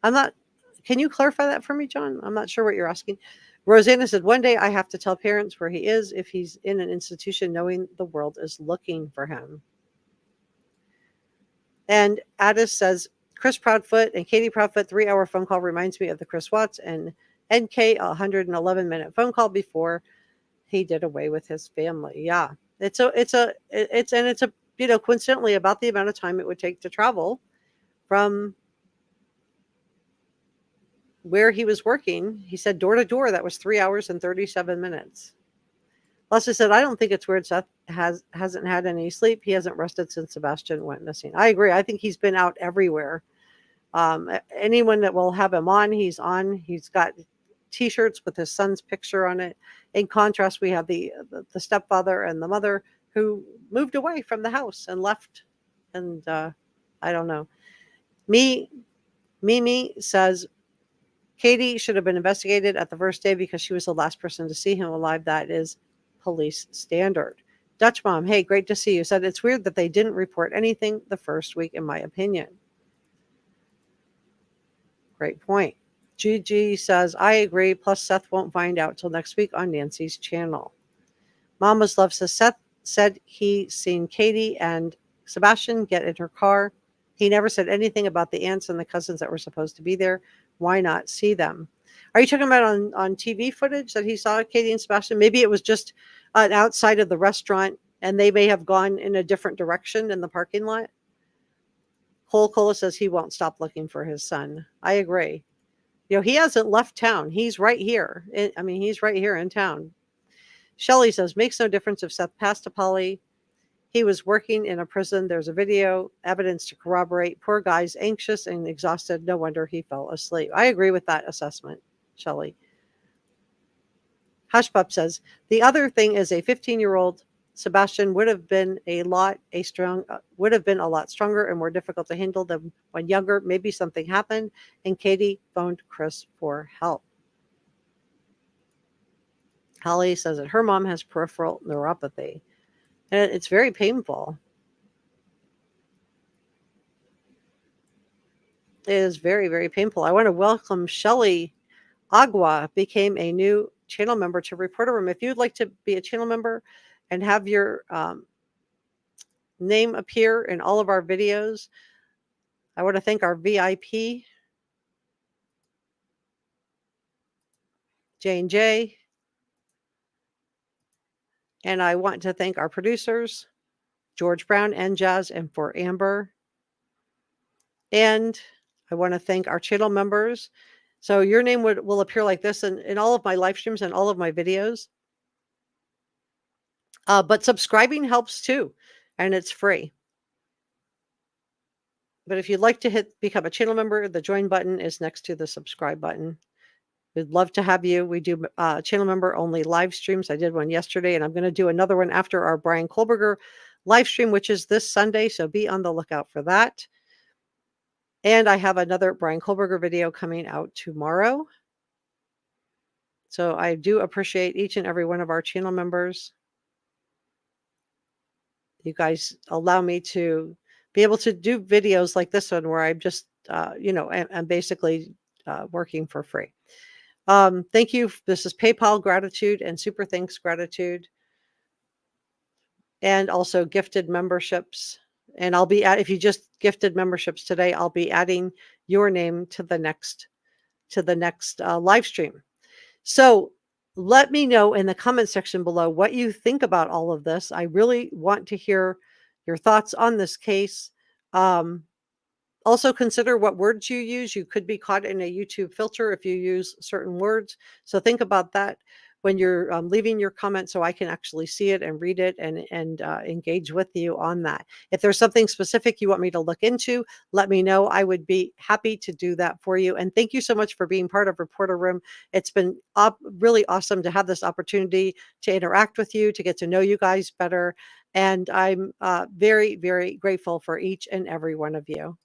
Can you clarify that for me, John? I'm not sure what you're asking. Rosanna said, one day I have to tell parents where he is if he's in an institution, knowing the world is looking for him. And Addis says, Chris Proudfoot and Katie Proudfoot 3-hour phone call reminds me of the Chris Watts and NK 111-minute phone call before he did away with his family. Yeah, it's coincidentally about the amount of time it would take to travel from where he was working. He said door to door, that was 3 hours and 37 minutes. Leslie said, I don't think it's weird Seth hasn't had any sleep. He hasn't rested since Sebastian went missing. I agree. I think he's been out everywhere. Anyone that will have him on, he's on. He's got T-shirts with his son's picture on it. In contrast, we have the stepfather and the mother who moved away from the house and left. And I don't know. Mimi says, Katie should have been investigated at the first day because she was the last person to see him alive. That is police standard. Dutch Mom, hey, great to see you. Said it's weird that they didn't report anything the first week, in my opinion. Great point. Gigi says, I agree. Plus, Seth won't find out till next week on Nancy's channel. Mama's Love says, Seth said he seen Katie and Sebastian get in her car. He never said anything about the aunts and the cousins that were supposed to be there. Why not see them? Are you talking about on TV footage that he saw Katie and Sebastian? Maybe it was just outside of the restaurant and they may have gone in a different direction in the parking lot. Cole Cola says he won't stop looking for his son. I agree. You know, he hasn't left town. He's right here. He's right here in town. Shelley says, makes no difference if Seth passed to Polly. He was working in a prison. There's a video, evidence to corroborate. Poor guy's anxious and exhausted. No wonder he fell asleep. I agree with that assessment, Shelley. Hushpup says, the other thing is a 15-year-old Sebastian would have been a lot stronger and more difficult to handle than when younger. Maybe something happened and Katie phoned Chris for help. Holly says that her mom has peripheral neuropathy and it's very painful. It is very, very painful. I want to welcome Shelley Agua, became a new channel member to Reporter Room. If you'd like to be a channel member and have your name appear in all of our videos, I want to thank our VIP, J&J, and I want to thank our producers, George Brown and Jazz, and for Amber. And I want to thank our channel members. So your name will appear like this in all of my live streams and all of my videos. But subscribing helps too, and it's free. But if you'd like to become a channel member, the join button is next to the subscribe button. We'd love to have you. We do channel member only live streams. I did one yesterday, and I'm going to do another one after our Brian Kohlberger live stream, which is this Sunday. So be on the lookout for that. And I have another Brian Kohlberger video coming out tomorrow. So I do appreciate each and every one of our channel members. You guys allow me to be able to do videos like this one where I'm just, I'm basically working for free. Thank you. This is PayPal gratitude and Super Thanks gratitude. And also gifted memberships. And I'll be if you just gifted memberships today, I'll be adding your name to the next live stream. So let me know in the comment section below what you think about all of this. I really want to hear your thoughts on this case. Also consider what words you use. You could be caught in a YouTube filter if you use certain words. So think about that when you're leaving your comment so I can actually see it and read it and engage with you on that. If there's something specific you want me to look into, let me know. I would be happy to do that for you. And thank you so much for being part of Reporter Room. It's been really awesome to have this opportunity to interact with you, to get to know you guys better. And I'm very, very grateful for each and every one of you.